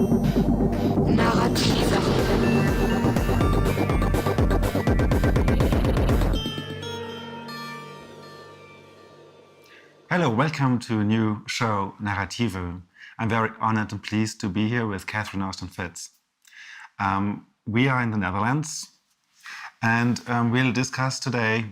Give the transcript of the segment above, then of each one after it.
Narrative. Hello, welcome to a new show, Narrative. I'm very honored and pleased to be here with Catherine Austin-Fitts. We are in the Netherlands, and we'll discuss today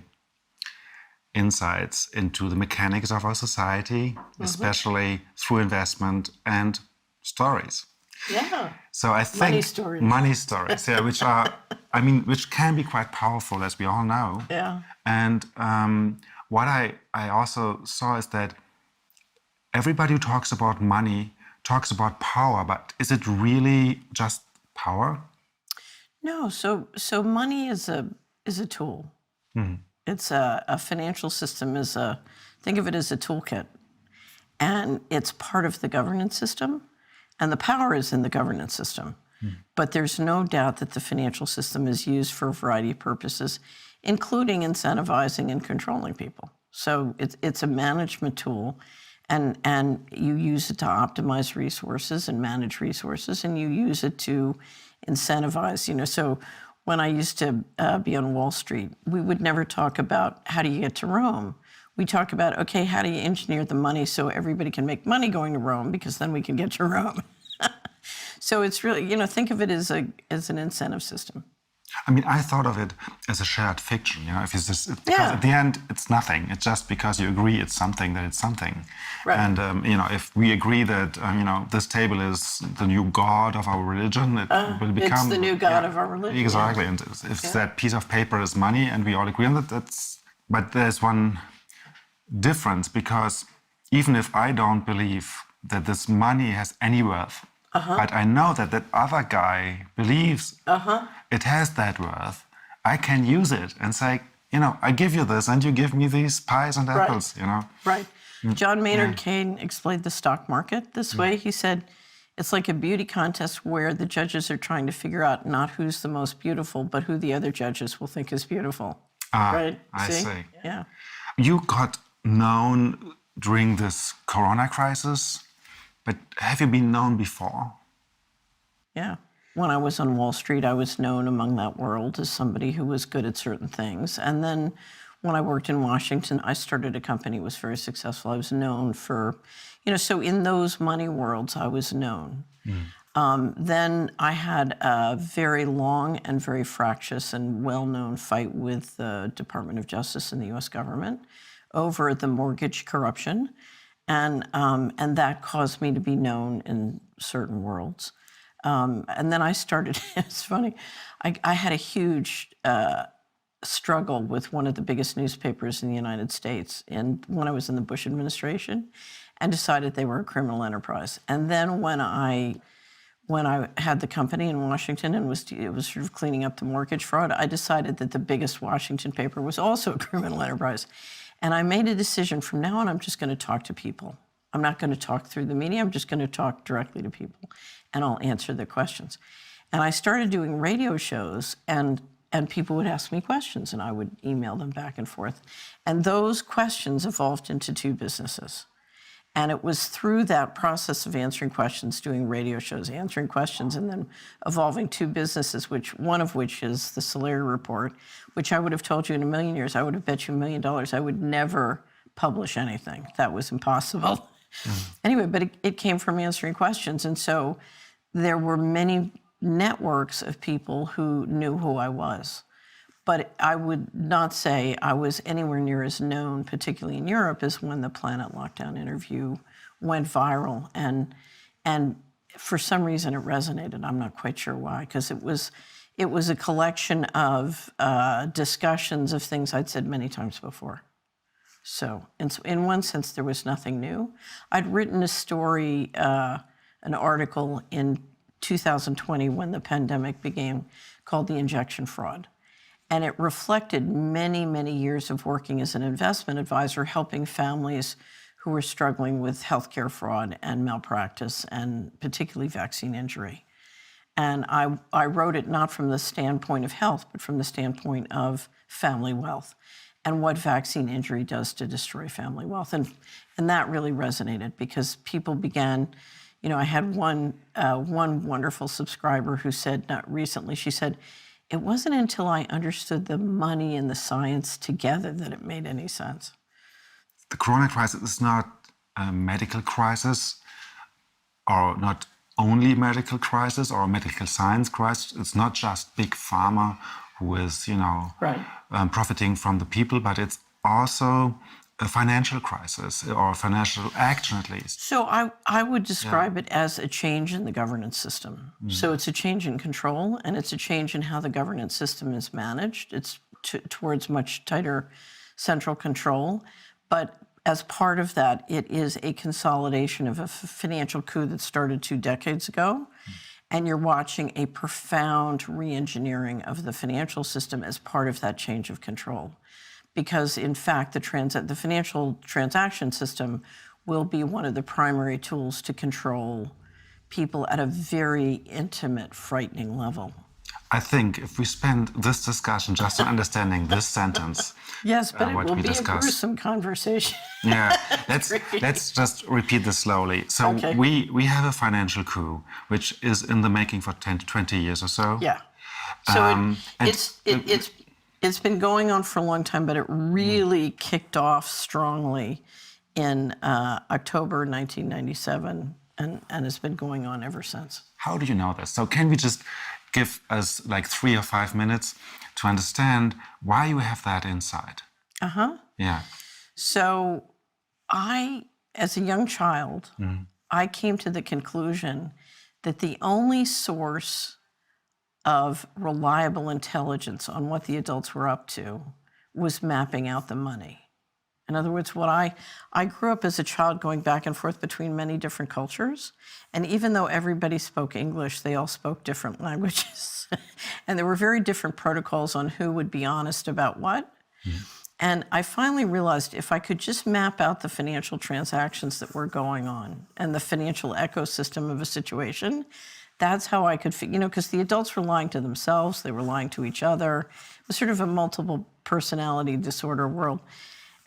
insights into the mechanics of our society, especially through investment and stories. Yeah. So I think money stories, yeah, which can be quite powerful, as we all know. Yeah. And what I also saw is that everybody who talks about money talks about power, but is it really just power? No. So money is a tool. It's a financial system think of it as a toolkit, and it's part of the governance system, and the power is in the governance system. But there's no doubt that the financial system is used for a variety of purposes, including incentivizing and controlling people. So it's a management tool, and you use it to optimize resources and manage resources, and you use it to incentivize. So when I used to be on Wall Street, we would never talk about how do you get to Rome. We talk about, okay, how do you engineer the money so everybody can make money going to Rome, because then we can get to Rome. So it's really, think of it as an incentive system. I mean, I thought of it as a shared fiction, if it's just, because at the end, it's nothing. It's just because you agree it's something, that it's something. Right. And, if we agree that, this table is the new god of our religion, it will become... It's the new god of our religion. Exactly. And if that piece of paper is money and we all agree on that, But there's one difference, because even if I don't believe that this money has any worth, but I know that that other guy believes it has that worth, I can use it and say, I give you this and you give me these pies and apples, Right. John Maynard Keynes explained the stock market this way. He said, it's like a beauty contest where the judges are trying to figure out not who's the most beautiful, but who the other judges will think is beautiful. Right? I see. Yeah. You got known during this Corona crisis, but have you been known before? Yeah. When I was on Wall Street, I was known among that world as somebody who was good at certain things. And then when I worked in Washington, I started a company that was very successful. I was known for, so in those money worlds, I was known. Then I had a very long and very fractious and well-known fight with the Department of Justice and the U.S. government over the mortgage corruption. And that caused me to be known in certain worlds. And then I started, it's funny, I had a huge struggle with one of the biggest newspapers in the United States when I was in the Bush administration, and decided they were a criminal enterprise. And then when I had the company in Washington and it was sort of cleaning up the mortgage fraud, I decided that the biggest Washington paper was also a criminal enterprise. And I made a decision, from now on, I'm just going to talk to people. I'm not going to talk through the media. I'm just going to talk directly to people, and I'll answer their questions. And I started doing radio shows, and people would ask me questions, and I would email them back and forth. And those questions evolved into two businesses. And it was through that process of answering questions, doing radio shows, answering questions, and then evolving two businesses, one of which is the Solari Report, which I would have told you in a million years, I would have bet you $1 million, I would never publish anything. That was impossible. Anyway, but it came from answering questions. And so there were many networks of people who knew who I was. But I would not say I was anywhere near as known, particularly in Europe, as when the Planet Lockdown interview went viral. And for some reason it resonated. I'm not quite sure why, because it was a collection of discussions of things I'd said many times before. So in one sense, there was nothing new. I'd written a story, an article in 2020 when the pandemic began, called The Injection Fraud. And it reflected many, many years of working as an investment advisor, helping families who were struggling with healthcare fraud and malpractice, and particularly vaccine injury. And I wrote it not from the standpoint of health, but from the standpoint of family wealth and what vaccine injury does to destroy family wealth. And that really resonated, because people began, I had one wonderful subscriber who said, not recently, she said, it wasn't until I understood the money and the science together that it made any sense. The corona crisis is not a medical crisis, or not only medical crisis or medical science crisis. It's not just big pharma who is, Right. Profiting from the people, but it's also a financial crisis, or financial action at least. So I would describe it as a change in the governance system. So it's a change in control, and it's a change in how the governance system is managed. It's towards much tighter central control. But as part of that, it is a consolidation of a financial coup that started 2 decades ago. And you're watching a profound re-engineering of the financial system as part of that change of control. Because in fact, the financial transaction system will be one of the primary tools to control people at a very intimate, frightening level. I think if we spend this discussion just on understanding this sentence, Yes, but it what will we be a discussed. gruesome conversation. Yeah, let's just repeat this slowly. So Okay. we have a financial coup, which is in the making for 10 to 20 years or so. Yeah. So and it's been going on for a long time, but it really kicked off strongly in October 1997, and has been going on ever since. How do you know this? So can we just give us like 3 or 5 minutes to understand why you have that insight? Yeah. So as a young child, I came to the conclusion that the only source of reliable intelligence on what the adults were up to was mapping out the money. In other words, I grew up as a child going back and forth between many different cultures. And even though everybody spoke English, they all spoke different languages. And there were very different protocols on who would be honest about what. And I finally realized if I could just map out the financial transactions that were going on and the financial ecosystem of a situation, that's how I could, because the adults were lying to themselves, they were lying to each other. It was sort of a multiple personality disorder world.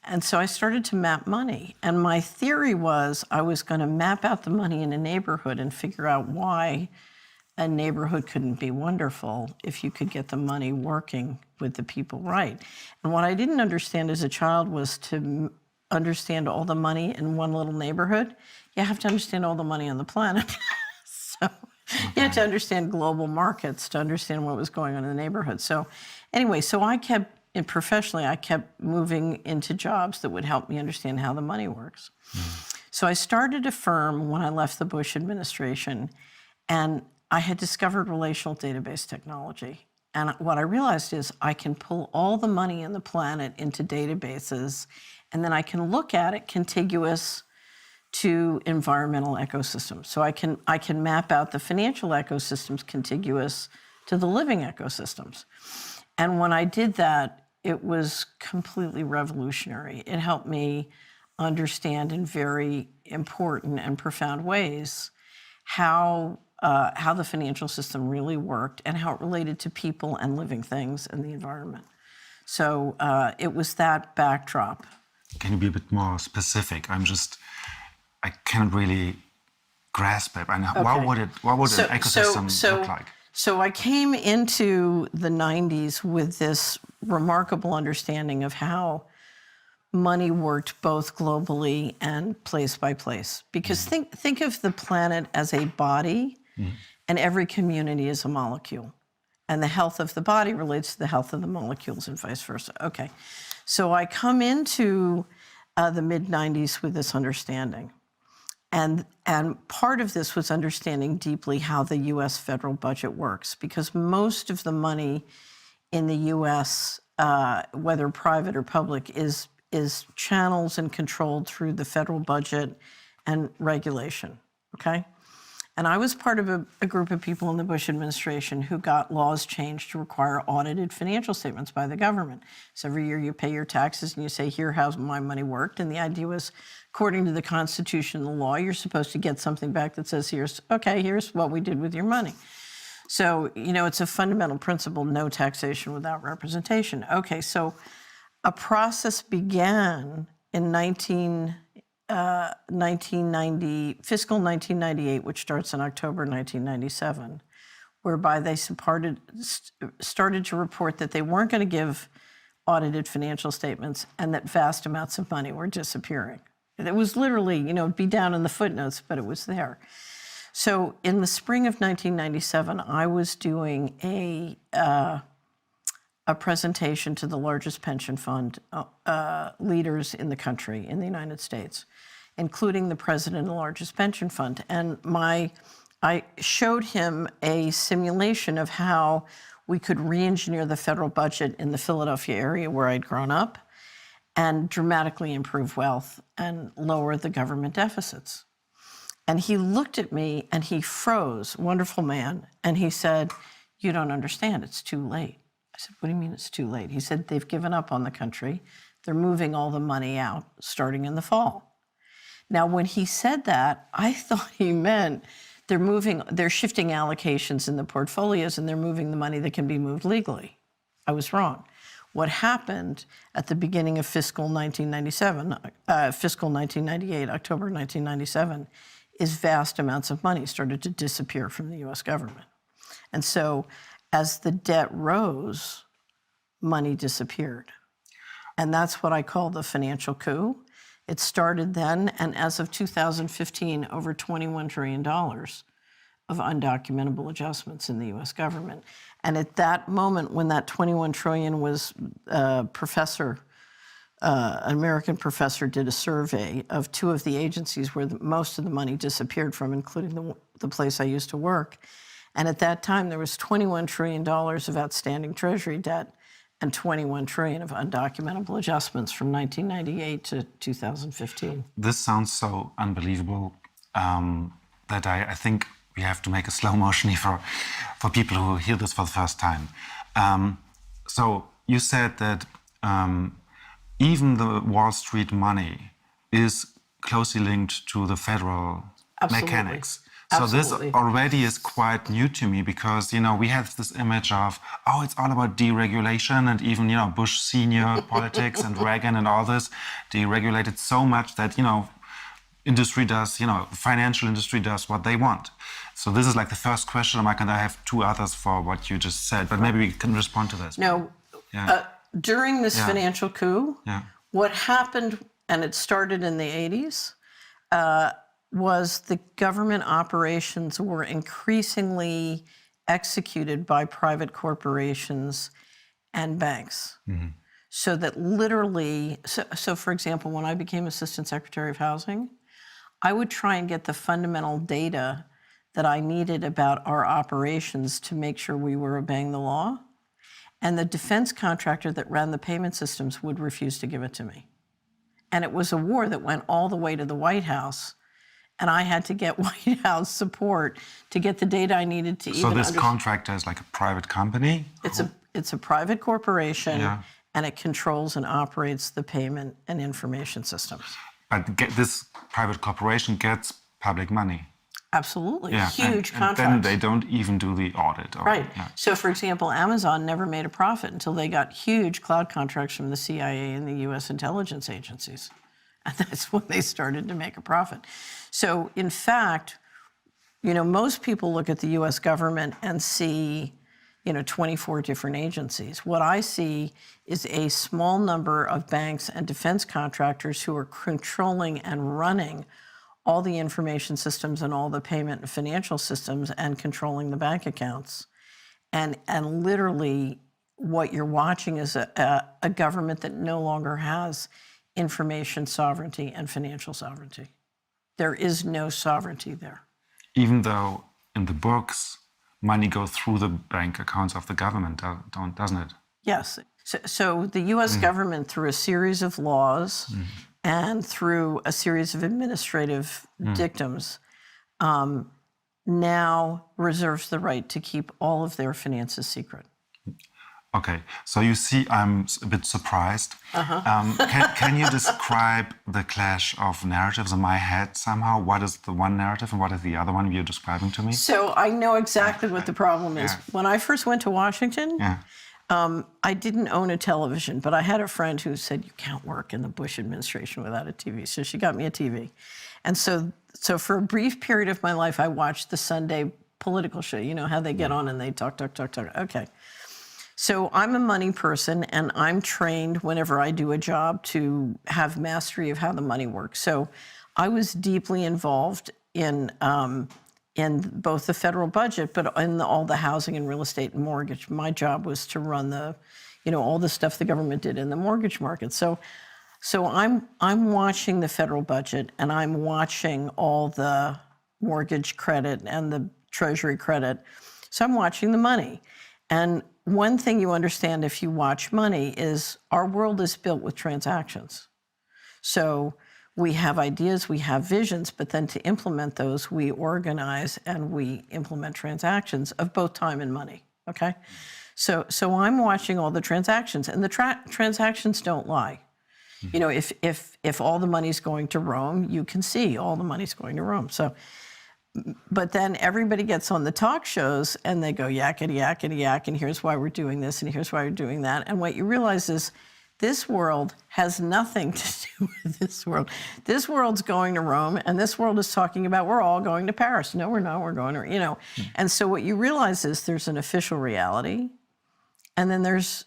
And so I started to map money. And my theory was I was going to map out the money in a neighborhood and figure out why a neighborhood couldn't be wonderful if you could get the money working with the people right. And what I didn't understand as a child was to understand all the money in one little neighborhood, you have to understand all the money on the planet. So you had to understand global markets to understand what was going on in the neighborhood. So anyway, and professionally, I kept moving into jobs that would help me understand how the money works. So I started a firm when I left the Bush administration, and I had discovered relational database technology. And what I realized is I can pull all the money in the planet into databases, and then I can look at it contiguous to environmental ecosystems. So I can map out the financial ecosystems contiguous to the living ecosystems. And when I did that, it was completely revolutionary. It helped me understand in very important and profound ways how the financial system really worked and how it related to people and living things and the environment. So it was that backdrop. Can you be a bit more specific? I can't really grasp it. And what would an ecosystem look like? So I came into the 90s with this remarkable understanding of how money worked both globally and place by place. Because think of the planet as a body, and every community is a molecule. And the health of the body relates to the health of the molecules and vice versa. Okay, so I come into the mid-90s with this understanding. And part of this was understanding deeply how the U.S. federal budget works, because most of the money in the U.S., whether private or public, is channeled and controlled through the federal budget and regulation, okay? And I was part of a group of people in the Bush administration who got laws changed to require audited financial statements by the government. So every year you pay your taxes and you say, here, how's my money worked? And the idea was, according to the Constitution and the law, you're supposed to get something back that says, here's what we did with your money. So, it's a fundamental principle, no taxation without representation. Okay, so a process began in fiscal 1998, which starts in October 1997, whereby they started to report that they weren't going to give audited financial statements and that vast amounts of money were disappearing. It was literally, it'd be down in the footnotes, but it was there. So in the spring of 1997, I was doing a presentation to the largest pension fund leaders in the country, in the United States, including the president of the largest pension fund. And I showed him a simulation of how we could re-engineer the federal budget in the Philadelphia area where I'd grown up and dramatically improve wealth and lower the government deficits. And he looked at me and he froze, wonderful man, and he said, "You don't understand, it's too late." I said, "What do you mean it's too late?" He said, "They've given up on the country. They're moving all the money out starting in the fall." Now, when he said that, I thought he meant they're shifting allocations in the portfolios and they're moving the money that can be moved legally. I was wrong. What happened at the beginning of fiscal 1998, October 1997, is vast amounts of money started to disappear from the US government. And so as the debt rose, money disappeared. And that's what I call the financial coup. It started then, and as of 2015, over $21 trillion of undocumentable adjustments in the US government. And at that moment, when that 21 trillion was, an American professor did a survey of two of the agencies where most of the money disappeared from, including the place I used to work. And at that time, there was $21 trillion of outstanding Treasury debt and 21 trillion of undocumentable adjustments from 1998 to 2015. This sounds so unbelievable that I think we have to make a slow motion here for people who hear this for the first time. So you said that even the Wall Street money is closely linked to the federal Absolutely. mechanics. Absolutely. So this already is quite new to me because, we have this image of, it's all about deregulation, and even, Bush senior politics and Reagan and all this deregulated so much that, industry does, financial industry does what they want. So this is like the first question mark, and I have two others for what you just said, but maybe we can respond to this. No, during this financial coup, what happened, and it started in the 80s, was the government operations were increasingly executed by private corporations and banks. Mm-hmm. So that literally, so for example, when I became Assistant Secretary of Housing, I would try and get the fundamental data that I needed about our operations to make sure we were obeying the law. And the defense contractor that ran the payment systems would refuse to give it to me. And it was a war that went all the way to the White House. And I had to get White House support to get the data I needed to So this contractor is like a private company? It's a private corporation, and it controls and operates the payment and information systems. But this private corporation gets public money. Absolutely, huge contracts. And then they don't even do the audit. Right. Yeah. So, for example, Amazon never made a profit until they got huge cloud contracts from the CIA and the U.S. intelligence agencies. And that's when they started to make a profit. So, in fact, most people look at the U.S. government and see, 24 different agencies. What I see is a small number of banks and defense contractors who are controlling and running all the information systems and all the payment and financial systems and controlling the bank accounts. And literally what you're watching is a government that no longer has information sovereignty and financial sovereignty. There is no sovereignty there. Even though in the books, money goes through the bank accounts of the government, doesn't it? Yes. So the U.S. government, through a series of laws and through a series of administrative dictums, now reserves the right to keep all of their finances secret. Okay, so you see, I'm a bit surprised. Can you describe the clash of narratives in my head somehow? What is the one narrative and what is the other one you're describing to me? So I know exactly what the problem is. When I first went to Washington, I didn't own a television, but I had a friend who said, you can't work in the Bush administration without a TV. So she got me a TV. And so for a brief period of my life, I watched the Sunday political show. You know how they get on and they talk. Okay. So I'm a money person, and I'm trained whenever I do a job to have mastery of how the money works. So I was deeply involved in both the federal budget, but in all the housing and real estate and mortgage. My job was to run all the stuff the government did in the mortgage market. So I'm watching the federal budget, and I'm watching all the mortgage credit and the treasury credit. So I'm watching the money. And one thing you understand if you watch money is our world is built with transactions. So we have ideas, we have visions, but then to implement those, we organize and we implement transactions of both time and money, okay? So I'm watching all the transactions, and the transactions don't lie. You know, if all the money's going to Rome, you can see all the money's going to Rome. So, but then everybody gets on the talk shows and they go yakety, yakety, yak, and here's why we're doing this, and here's why we're doing that. And what you realize is this world has nothing to do with this world. This world's going to Rome, and this world is talking about we're all going to Paris. No, we're not. We're going to, And so what you realize is there's an official reality, and then there's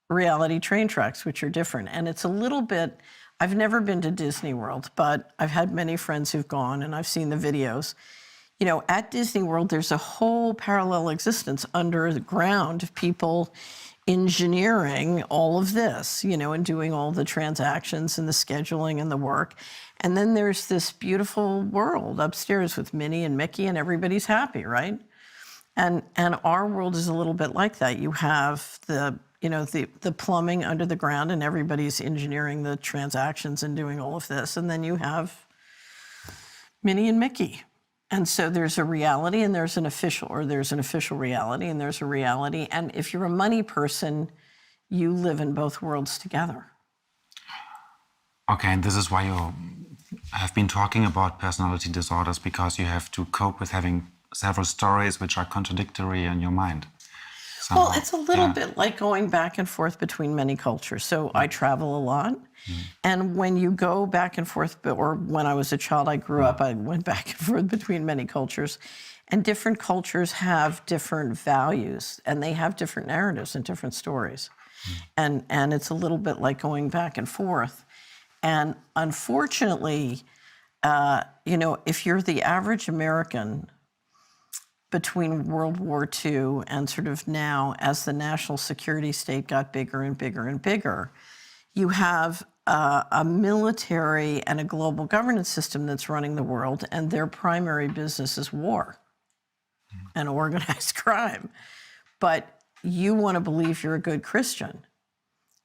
reality train tracks, which are different. And it's a little bit, I've never been to Disney World, but I've had many friends who've gone, and I've seen the videos. You know, at Disney World, there's a whole parallel existence under the ground of people engineering all of this, and doing all the transactions and the scheduling and the work. And then there's this beautiful world upstairs with Minnie and Mickey, and everybody's happy, right? And our world is a little bit like that. You have the plumbing under the ground, and everybody's engineering the transactions and doing all of this. And then you have Minnie and Mickey. And so there's a reality, and there's an official reality, and there's a reality. And if you're a money person, you live in both worlds together. Okay, and this is why you have been talking about personality disorders, because you have to cope with having several stories which are contradictory in your mind. Somehow. Well, it's a little bit like going back and forth between many cultures. So I travel a lot. And when you go back and forth, or when I was a child, I grew up, I went back and forth between many cultures. And different cultures have different values, and they have different narratives and different stories. And it's a little bit like going back and forth. And unfortunately, if you're the average American, between World War II and sort of now, as the national security state got bigger and bigger and bigger, you have a military and a global governance system that's running the world, and their primary business is war and organized crime. But you want to believe you're a good Christian.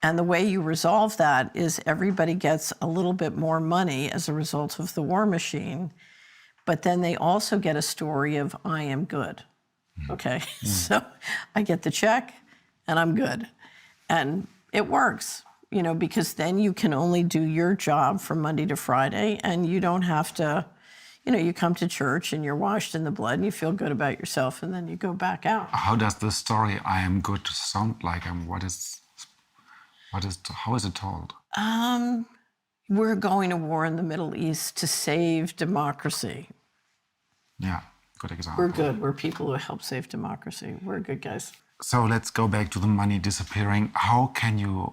And the way you resolve that is everybody gets a little bit more money as a result of the war machine, but then they also get a story of, I am good, okay? So I get the check, and I'm good. And it works, because then you can only do your job from Monday to Friday, and you don't have to, you come to church, and you're washed in the blood, and you feel good about yourself, and then you go back out. How does the story, I am good, sound like? How is it told? We're going to war in the Middle East to save democracy. Yeah, good example. We're good. We're people who help save democracy. We're good guys. So let's go back to the money disappearing. How can you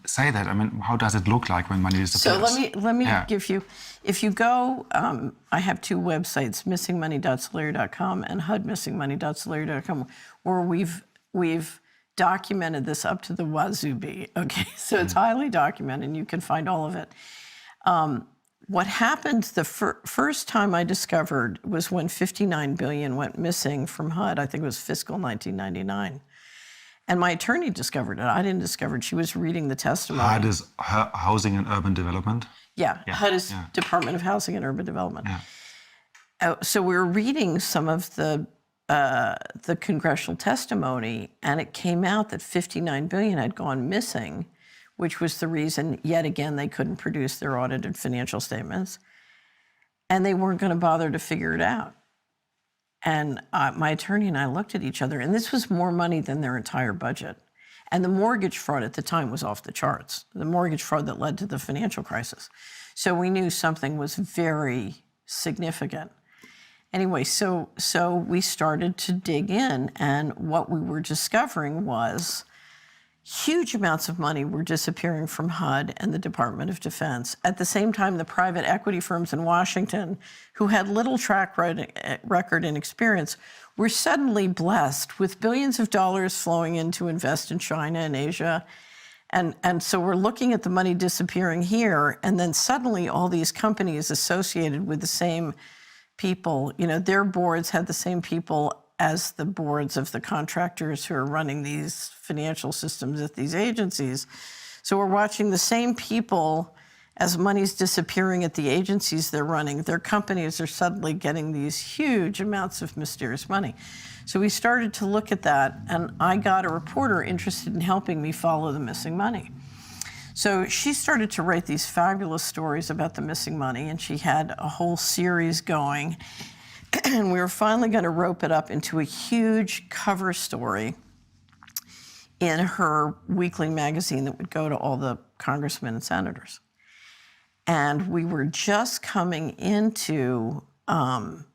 say that? I mean, how does it look like when money disappears? So let me give you, if you go, I have two websites, missingmoney.solari.com and hudmissingmoney.solari.com, where we've documented this up to the wazoo. Okay, so it's highly documented, and you can find all of it. What happened the first time I discovered was when 59 billion went missing from HUD. I think it was fiscal 1999. And my attorney discovered it. I didn't discover it. She was reading the testimony. HUD is Housing and Urban Development? Yeah. HUD is Department of Housing and Urban Development. Yeah. So we were reading some of the congressional testimony, and it came out that 59 billion had gone missing, which was the reason, yet again, they couldn't produce their audited financial statements. And they weren't going to bother to figure it out. And my attorney and I looked at each other, and this was more money than their entire budget. And the mortgage fraud at the time was off the charts, the mortgage fraud that led to the financial crisis. So we knew something was very significant. Anyway, so we started to dig in, and what we were discovering was huge amounts of money were disappearing from HUD and the Department of Defense. At the same time, the private equity firms in Washington, who had little track record and experience, were suddenly blessed with billions of dollars flowing in to invest in China and Asia. And so we're looking at the money disappearing here, and then suddenly all these companies associated with the same people, their boards had the same people as the boards of the contractors who are running these financial systems at these agencies. So we're watching the same people as money's disappearing at the agencies they're running. Their companies are suddenly getting these huge amounts of mysterious money. So we started to look at that, and I got a reporter interested in helping me follow the missing money. So she started to write these fabulous stories about the missing money, and she had a whole series going. And we were finally going to rope it up into a huge cover story in her weekly magazine that would go to all the congressmen and senators. And we were just coming into the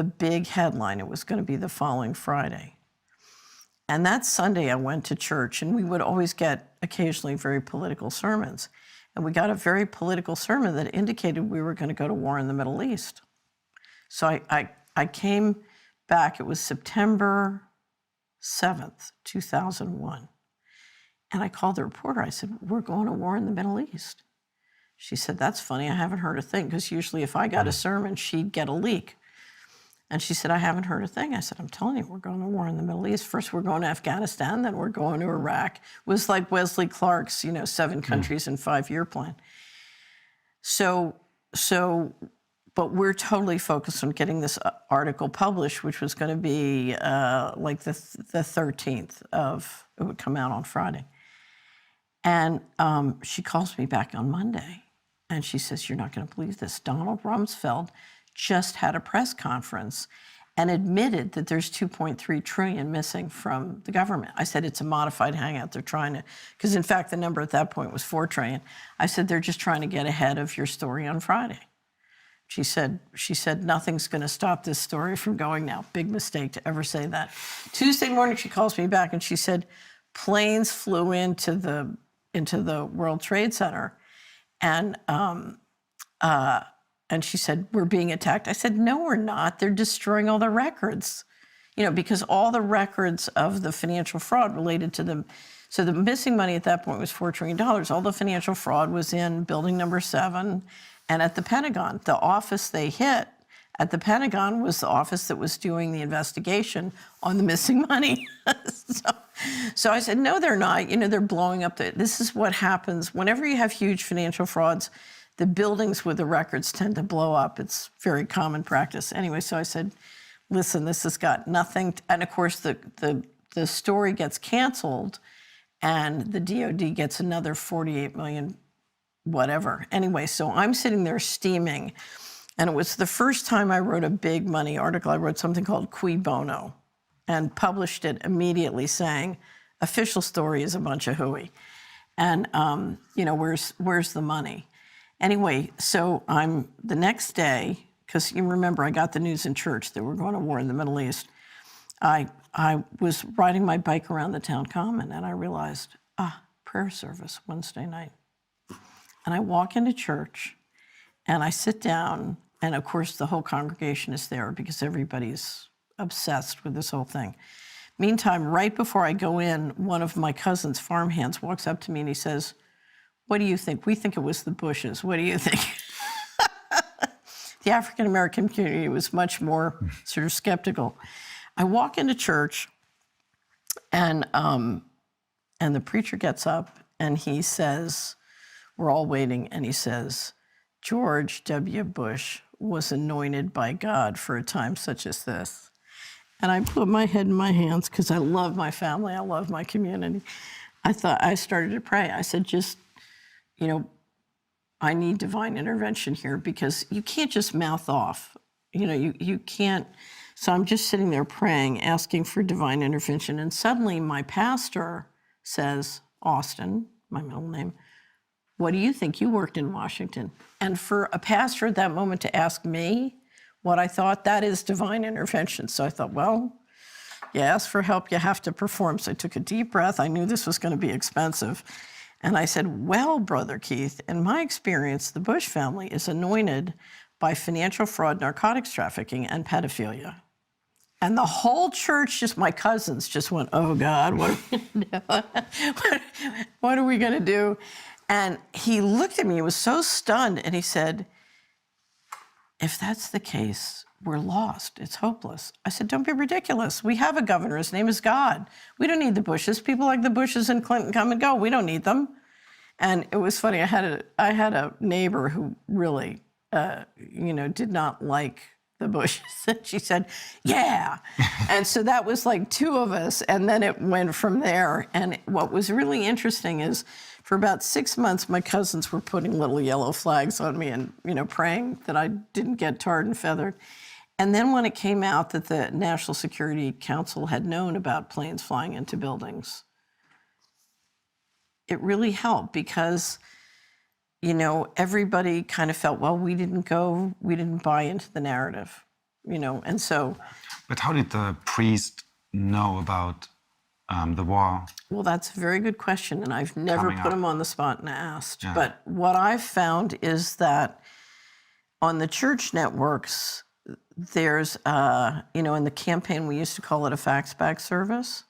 big headline. It was going to be the following Friday. And that Sunday I went to church, and we would always get occasionally very political sermons. And we got a very political sermon that indicated we were going to go to war in the Middle East. So I came back, it was September 7th, 2001. And I called the reporter, I said, we're going to war in the Middle East. She said, that's funny, I haven't heard a thing, because usually if I got a sermon, she'd get a leak. And she said, I haven't heard a thing. I said, I'm telling you, we're going to war in the Middle East. First we're going to Afghanistan, then we're going to Iraq. It was like Wesley Clark's, 7 countries in 5-year plan. But we're totally focused on getting this article published, which was going to be like the 13th of, it would come out on Friday. And she calls me back on Monday, and she says, you're not going to believe this. Donald Rumsfeld just had a press conference and admitted that there's 2.3 trillion missing from the government. I said, it's a modified hangout. They're trying to, because in fact, the number at that point was 4 trillion. I said, they're just trying to get ahead of your story on Friday. She said, nothing's going to stop this story from going now. Big mistake to ever say that. Tuesday morning, she calls me back and she said, planes flew into the World Trade Center, and she said, we're being attacked. I said, no, we're not. They're destroying all the records, because all the records of the financial fraud related to them. So the missing money at that point was $4 trillion. All the financial fraud was in building number 7 and at the Pentagon. The office they hit at the Pentagon was the office that was doing the investigation on the missing money. So I said, no, they're not. They're blowing up. This is what happens. Whenever you have huge financial frauds, the buildings with the records tend to blow up. It's very common practice. Anyway, so I said, listen, this has got nothing. And of course, the story gets canceled, and the DOD gets another 48 million, whatever. Anyway, so I'm sitting there steaming. And it was the first time I wrote a big money article. I wrote something called Cui Bono and published it immediately saying, official story is a bunch of hooey. And, where's the money? Anyway, so I'm the next day, because you remember I got the news in church that we're going to war in the Middle East. I was riding my bike around the town common, and I realized, prayer service Wednesday night. And I walk into church, and I sit down, and of course the whole congregation is there because everybody's obsessed with this whole thing. Meantime, right before I go in, one of my cousin's farmhands walks up to me and he says, what do you think? We think it was the Bushes. What do you think? The African-American community was much more sort of skeptical. I walk into church, and the preacher gets up and he says, we're all waiting, and he says, George W. Bush was anointed by God for a time such as this. And I put my head in my hands because I love my family, I love my community. I started to pray. I said, I need divine intervention here, because you can't just mouth off. You can't So I'm just sitting there praying, asking for divine intervention. And suddenly my pastor says, Austin, my middle name, what do you think? You worked in Washington. And for a pastor at that moment to ask me what I thought, that is divine intervention. So I thought, well, you ask for help, you have to perform. So I took a deep breath. I knew this was going to be expensive. And I said, well, Brother Keith, in my experience, the Bush family is anointed by financial fraud, narcotics trafficking, and pedophilia. And the whole church, just my cousins, just went, oh, God, what are we going to do? What are we going to do? And he looked at me, he was so stunned, and he said, if that's the case, we're lost. It's hopeless. I said, don't be ridiculous. We have a governor. His name is God. We don't need the Bushes. People like the Bushes and Clinton come and go. We don't need them. And it was funny. I had a neighbor who really, did not like the Bushes. And she said, yeah. And so that was like two of us. And then it went from there. And what was really interesting is for about 6 months, my cousins were putting little yellow flags on me and, praying that I didn't get tarred and feathered. And then when it came out that the National Security Council had known about planes flying into buildings, it really helped because, everybody kind of felt, well, we didn't buy into the narrative, and so. But how did the priest know about the war? Well, that's a very good question, and I've never Coming put up. him on the spot and asked. Yeah. But what I've found is that on the church networks, there's, in the campaign, we used to call it a fax bag service.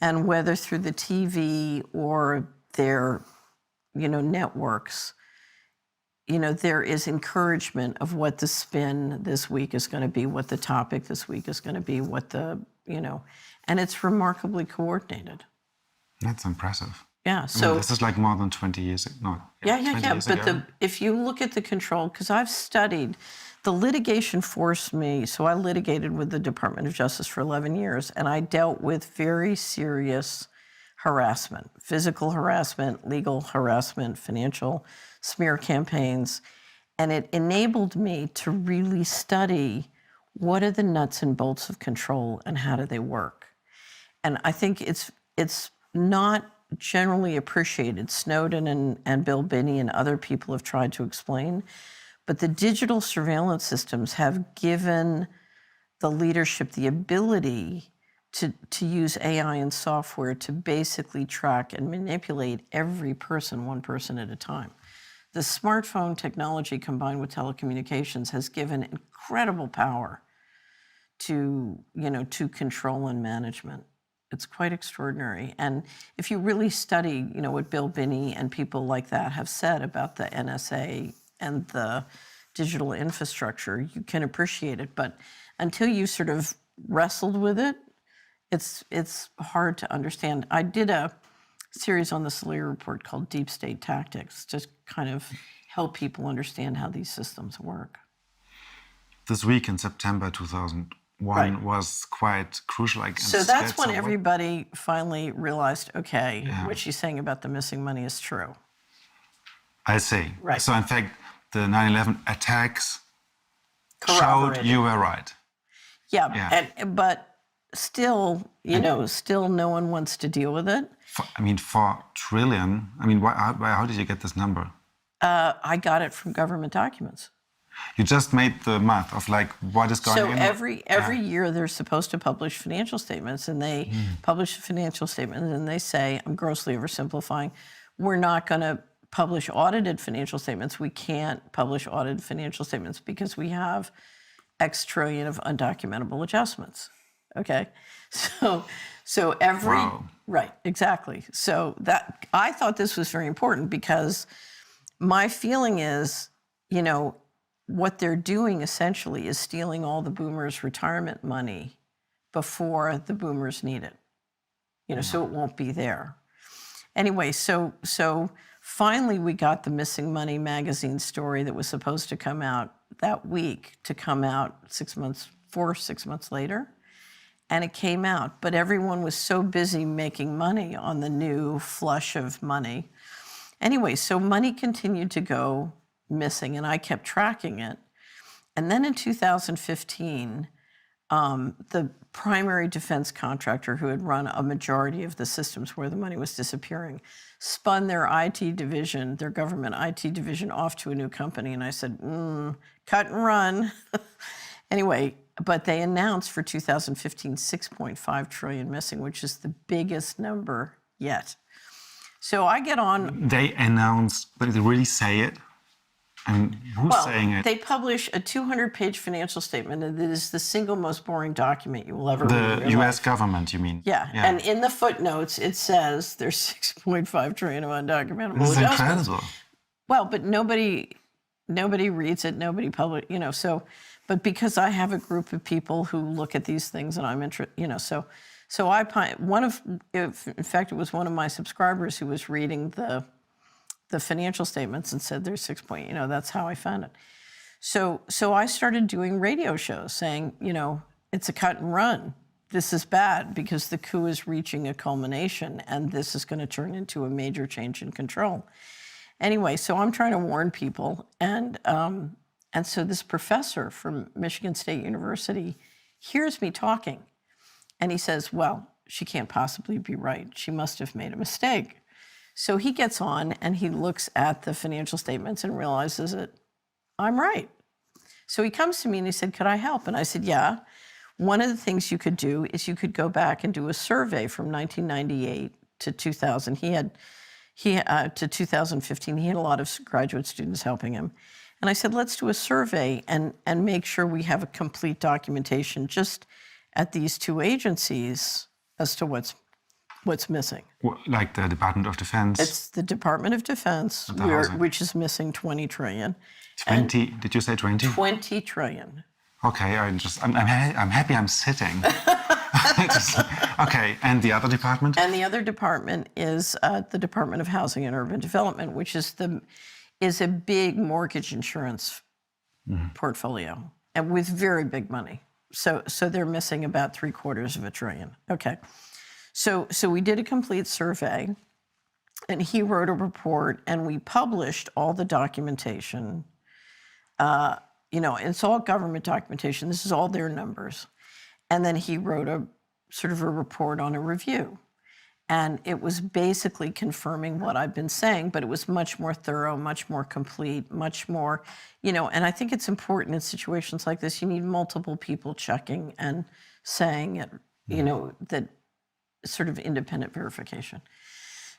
And whether through the TV or their, networks, there is encouragement of what the spin this week is going to be, what the topic this week is going to be, and it's remarkably coordinated. That's impressive. Yeah, I mean, so. this is like more than 20 years ago. No, 20 years But ago. if you look at the control, because I've studied, the litigation forced me, so I litigated with the Department of Justice for 11 years, and I dealt with very serious harassment, physical harassment, legal harassment, financial smear campaigns, and it enabled me to really study what are the nuts and bolts of control and how do they work. And I think it's not generally appreciated. Snowden and Bill Binney and other people have tried to explain, but the digital surveillance systems have given the leadership the ability to use AI and software to basically track and manipulate every person, one person at a time. The smartphone technology combined with telecommunications has given incredible power to control and management. It's quite extraordinary. And if you really study, what Bill Binney and people like that have said about the NSA and the digital infrastructure, you can appreciate it. But until you sort of wrestled with it, it's hard to understand. I did a series on the Salier Report called Deep State Tactics, just kind of help people understand how these systems work. This week in September 2001 Right. was quite crucial. So that's when everybody finally realized, okay, what she's saying about the missing money is true. I see. Right. So in fact, the 9/11 attacks showed Corroborated. you were right. Yeah. But still, still no one wants to deal with it. 4 trillion. How did you get this number? I got it from government documents. You just made the math of like what is going So in. every year they're supposed to publish financial statements, and they publish a financial statement, and they say, I'm grossly oversimplifying, we're not going to publish audited financial statements. We can't publish audited financial statements because we have X trillion of undocumentable adjustments. Okay, so every Wow. right, exactly. So that I thought this was very important because my feeling is, what they're doing essentially is stealing all the boomers' retirement money before the boomers need it. So it won't be there. Anyway, so finally we got the Missing Money magazine story that was supposed to come out that week to come out 6 months later. And it came out, but everyone was so busy making money on the new flush of money. Anyway, so money continued to go missing, and I kept tracking it. And then in 2015, the primary defense contractor who had run a majority of the systems where the money was disappearing, spun their IT division, their government IT division, off to a new company. And I said, cut and run. Anyway, but they announced for 2015, 6.5 trillion missing, which is the biggest number yet. So I get on. They announced, but they really say it? And who's saying it? They publish a 200-page financial statement, and it is the single most boring document you will ever read. The U.S. government, you mean? Yeah, and in the footnotes, it says there's 6.5 trillion of undocumentable This is adjustments. incredible. Well, but nobody reads it, nobody so, but because I have a group of people who look at these things and I'm interested, so in fact, it was one of my subscribers who was reading the financial statements and said there's that's how I found it. So I started doing radio shows saying, it's a cut and run. This is bad because the coup is reaching a culmination and this is going to turn into a major change in control. Anyway, so I'm trying to warn people, and so this professor from Michigan State University hears me talking, and he says, well, she can't possibly be right. She must have made a mistake. So he gets on and he looks at the financial statements and realizes that I'm right. So he comes to me and he said, could I help? And I said, yeah. One of the things you could do is you could go back and do a survey from 1998 to 2000. To 2015, he had a lot of graduate students helping him. And I said, let's do a survey and make sure we have a complete documentation just at these two agencies as to what's missing. Like the Department of Defense? It's the Department of Defense, which is missing 20 trillion. 20, did you say 20? 20 trillion. Okay, I'm happy I'm sitting. Okay, and the other department? And the other department is the Department of Housing and Urban Development, which is a big mortgage insurance portfolio, and with very big money. So they're missing about $750 billion. Okay, so we did a complete survey, and he wrote a report, and we published all the documentation. It's all government documentation. This is all their numbers. And then he wrote a sort of a report on a review. And it was basically confirming what I've been saying, but it was much more thorough, much more complete, much more, and I think it's important in situations like this, you need multiple people checking and saying it, that sort of independent verification.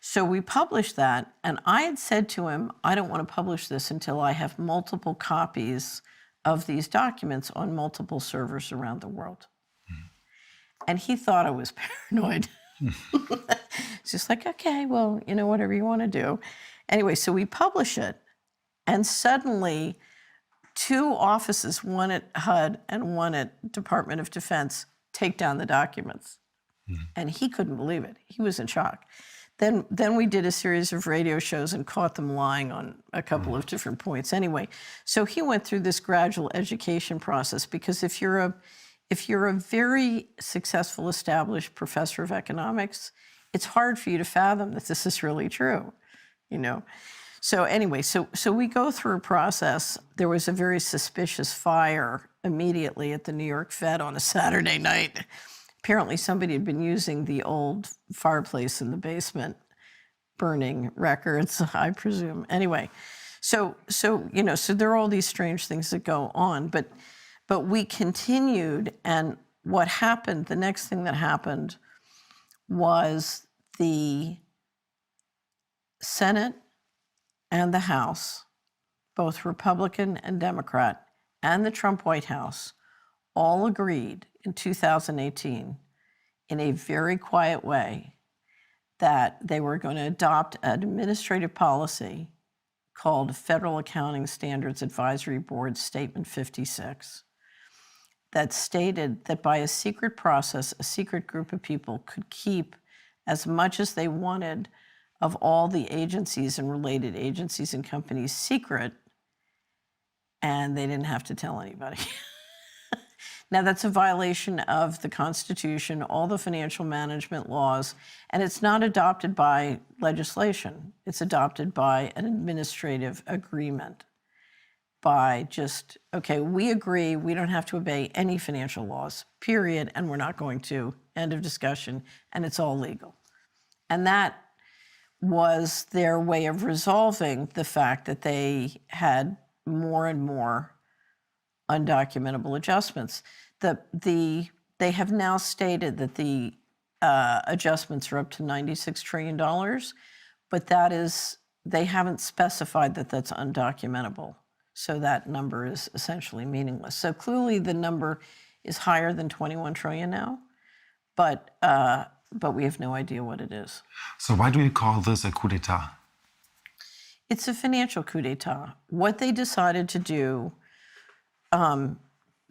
So we published that, and I had said to him, I don't want to publish this until I have multiple copies of these documents on multiple servers around the world. And he thought I was paranoid. It's just like, okay, well, whatever you want to do. Anyway, so we publish it, and suddenly 2 offices, one at HUD and one at Department of Defense, take down the documents. And he couldn't believe it. He was in shock. Then we did a series of radio shows and caught them lying on a couple of different points. Anyway, so he went through this gradual education process, because if you're a very successful, established professor of economics, it's hard for you to fathom that this is really true, So anyway, so we go through a process. There was a very suspicious fire immediately at the New York Fed on a Saturday night. Apparently somebody had been using the old fireplace in the basement, burning records, I presume. Anyway, so there are all these strange things that go on, but we continued, and what happened, the next thing that happened was the Senate and the House, both Republican and Democrat, and the Trump White House all agreed in 2018 in a very quiet way that they were going to adopt an administrative policy called Federal Accounting Standards Advisory Board Statement 56 that stated that by a secret process, a secret group of people could keep as much as they wanted of all the agencies and related agencies and companies secret, and they didn't have to tell anybody. Now, that's a violation of the Constitution, all the financial management laws, and it's not adopted by legislation. It's adopted by an administrative agreement. by just, okay, we agree we don't have to obey any financial laws, period, and we're not going to, end of discussion, and it's all legal. And that was their way of resolving the fact that they had more and more undocumentable adjustments. They have now stated that the adjustments are up to $96 trillion, but they haven't specified that that's undocumentable. So that number is essentially meaningless. So clearly the number is higher than 21 trillion now, but we have no idea what it is. So why do you call this a coup d'etat? It's a financial coup d'etat. What they decided to do, the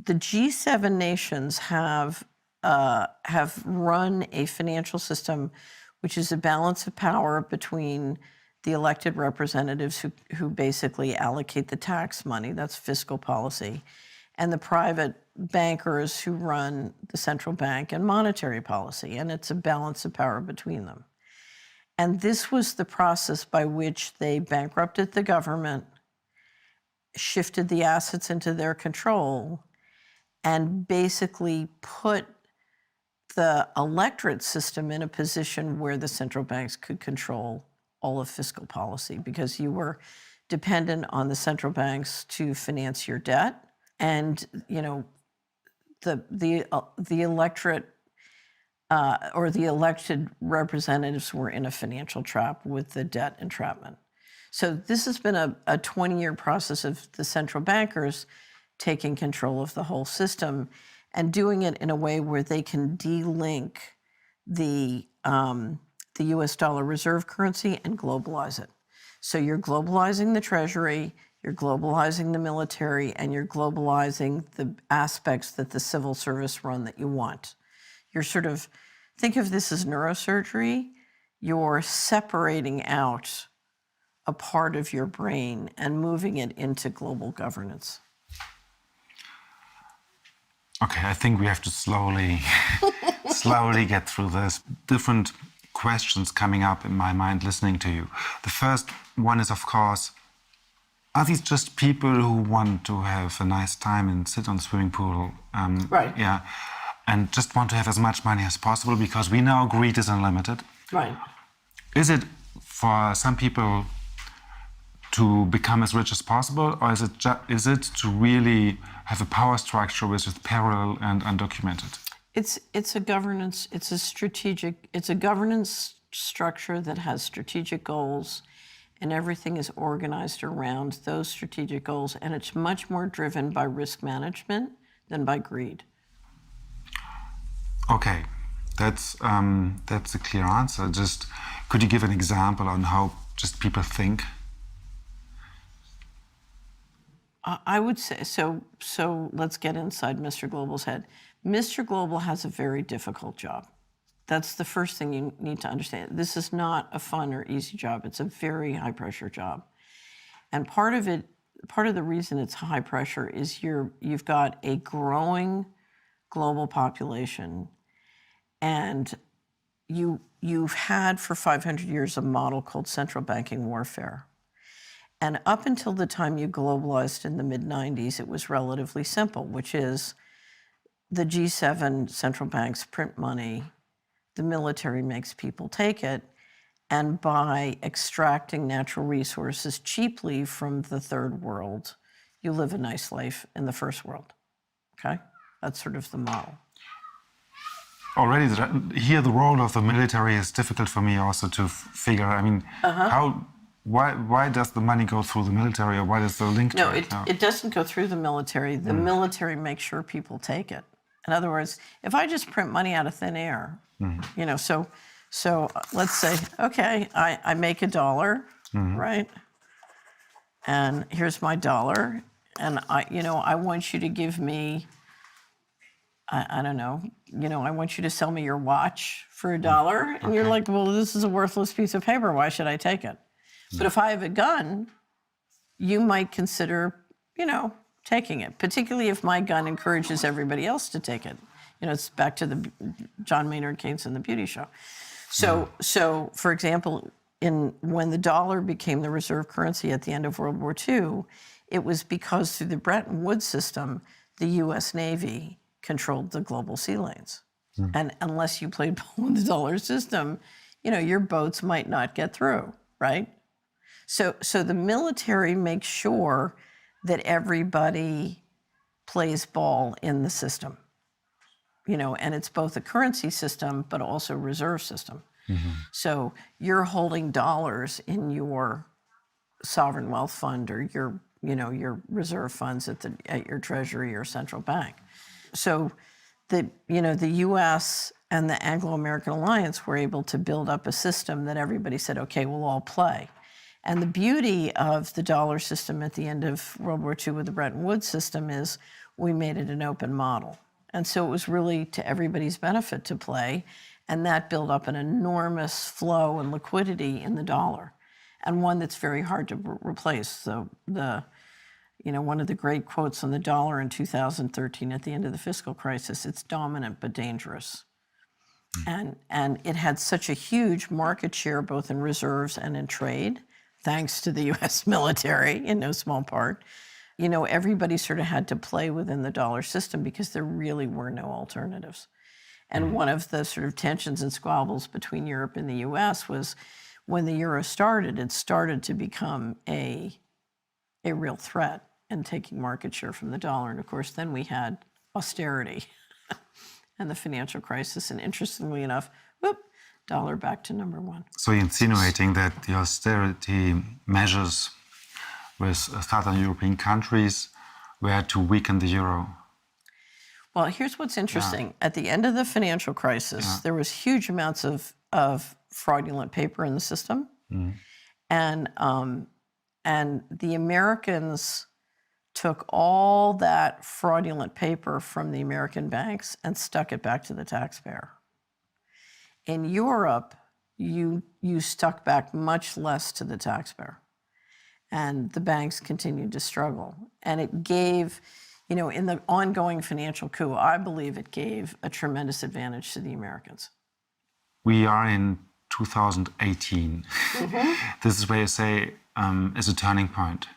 G7 nations have run a financial system which is a balance of power between the elected representatives who basically allocate the tax money, that's fiscal policy, and the private bankers who run the central bank and monetary policy, and it's a balance of power between them. And this was the process by which they bankrupted the government, shifted the assets into their control, and basically put the electorate system in a position where the central banks could control all of fiscal policy, because you were dependent on the central banks to finance your debt. And, the electorate or the elected representatives were in a financial trap with the debt entrapment. So this has been a 20-year process of the central bankers taking control of the whole system and doing it in a way where they can de-link the US dollar reserve currency and globalize it. So you're globalizing the treasury, you're globalizing the military, and you're globalizing the aspects that the civil service run that you want. You're sort of, think of this as neurosurgery. You're separating out a part of your brain and moving it into global governance. Okay, I think we have to slowly get through this. Different questions coming up in my mind listening to you. The first one is, of course, are these just people who want to have a nice time and sit on the swimming pool? Right. Yeah, and just want to have as much money as possible because we know greed is unlimited. Right. Is it for some people to become as rich as possible, or is it to really have a power structure which is parallel and undocumented? It's a governance. It's a governance structure that has strategic goals, and everything is organized around those strategic goals, and it's much more driven by risk management than by greed. Okay, that's a clear answer. Just could you give an example on how just people think? I would say, so let's get inside Mr. Global's head. Mr. Global has a very difficult job. That's the first thing you need to understand. This is not a fun or easy job. It's a very high pressure job. And part of the reason it's high pressure is you've got a growing global population, and you've had for 500 years a model called central banking warfare. And up until the time you globalized in the mid-90s, it was relatively simple, which is the G7 central banks print money, the military makes people take it, and by extracting natural resources cheaply from the third world, you live a nice life in the first world, okay? That's sort of the model. Already here, the role of the military is difficult for me also to figure. I mean, why does the money go through the military, or why does the link to it? No, it doesn't go through the military. The military makes sure people take it. In other words, if I just print money out of thin air, so let's say, okay, I make $1, right? And here's my dollar, and I want you to give me, I don't know, I want you to sell me your watch for $1, and you're like, well, this is a worthless piece of paper. Why should I take it? But if I have a gun, you might consider, taking it, particularly if my gun encourages everybody else to take it. It's back to the John Maynard Keynes and the Beauty Show. So for example, when the dollar became the reserve currency at the end of World War II, it was because through the Bretton Woods system, the U.S. Navy controlled the global sea lanes. And unless you played ball in the dollar system, your boats might not get through, right? So the military makes sure that everybody plays ball in the system, and it's both a currency system, but also a reserve system. So you're holding dollars in your sovereign wealth fund or your reserve funds at your treasury or central bank. So the U.S. and the Anglo-American alliance were able to build up a system that everybody said, okay, we'll all play. And the beauty of the dollar system at the end of World War II with the Bretton Woods system is we made it an open model. And so it was really to everybody's benefit to play. And that built up an enormous flow and liquidity in the dollar, and one that's very hard to replace. So one of the great quotes on the dollar in 2013 at the end of the fiscal crisis, it's dominant but dangerous. And it had such a huge market share both in reserves and in trade, thanks to the U.S. military in no small part. Everybody sort of had to play within the dollar system because there really were no alternatives. And one of the sort of tensions and squabbles between Europe and the U.S. was when the euro started, it started to become a real threat and taking market share from the dollar. And of course, then we had austerity and the financial crisis. And interestingly enough, dollar back to number one. So you're insinuating that the austerity measures with southern European countries were to weaken the euro? Well, here's what's interesting. At the end of the financial crisis, there was huge amounts of fraudulent paper in the system. And the Americans took all that fraudulent paper from the American banks and stuck it back to the taxpayer. In Europe, you stuck back much less to the taxpayer. And the banks continued to struggle. And it gave, in the ongoing financial coup, I believe it gave a tremendous advantage to the Americans. We are in 2018. This is where you say is a turning point.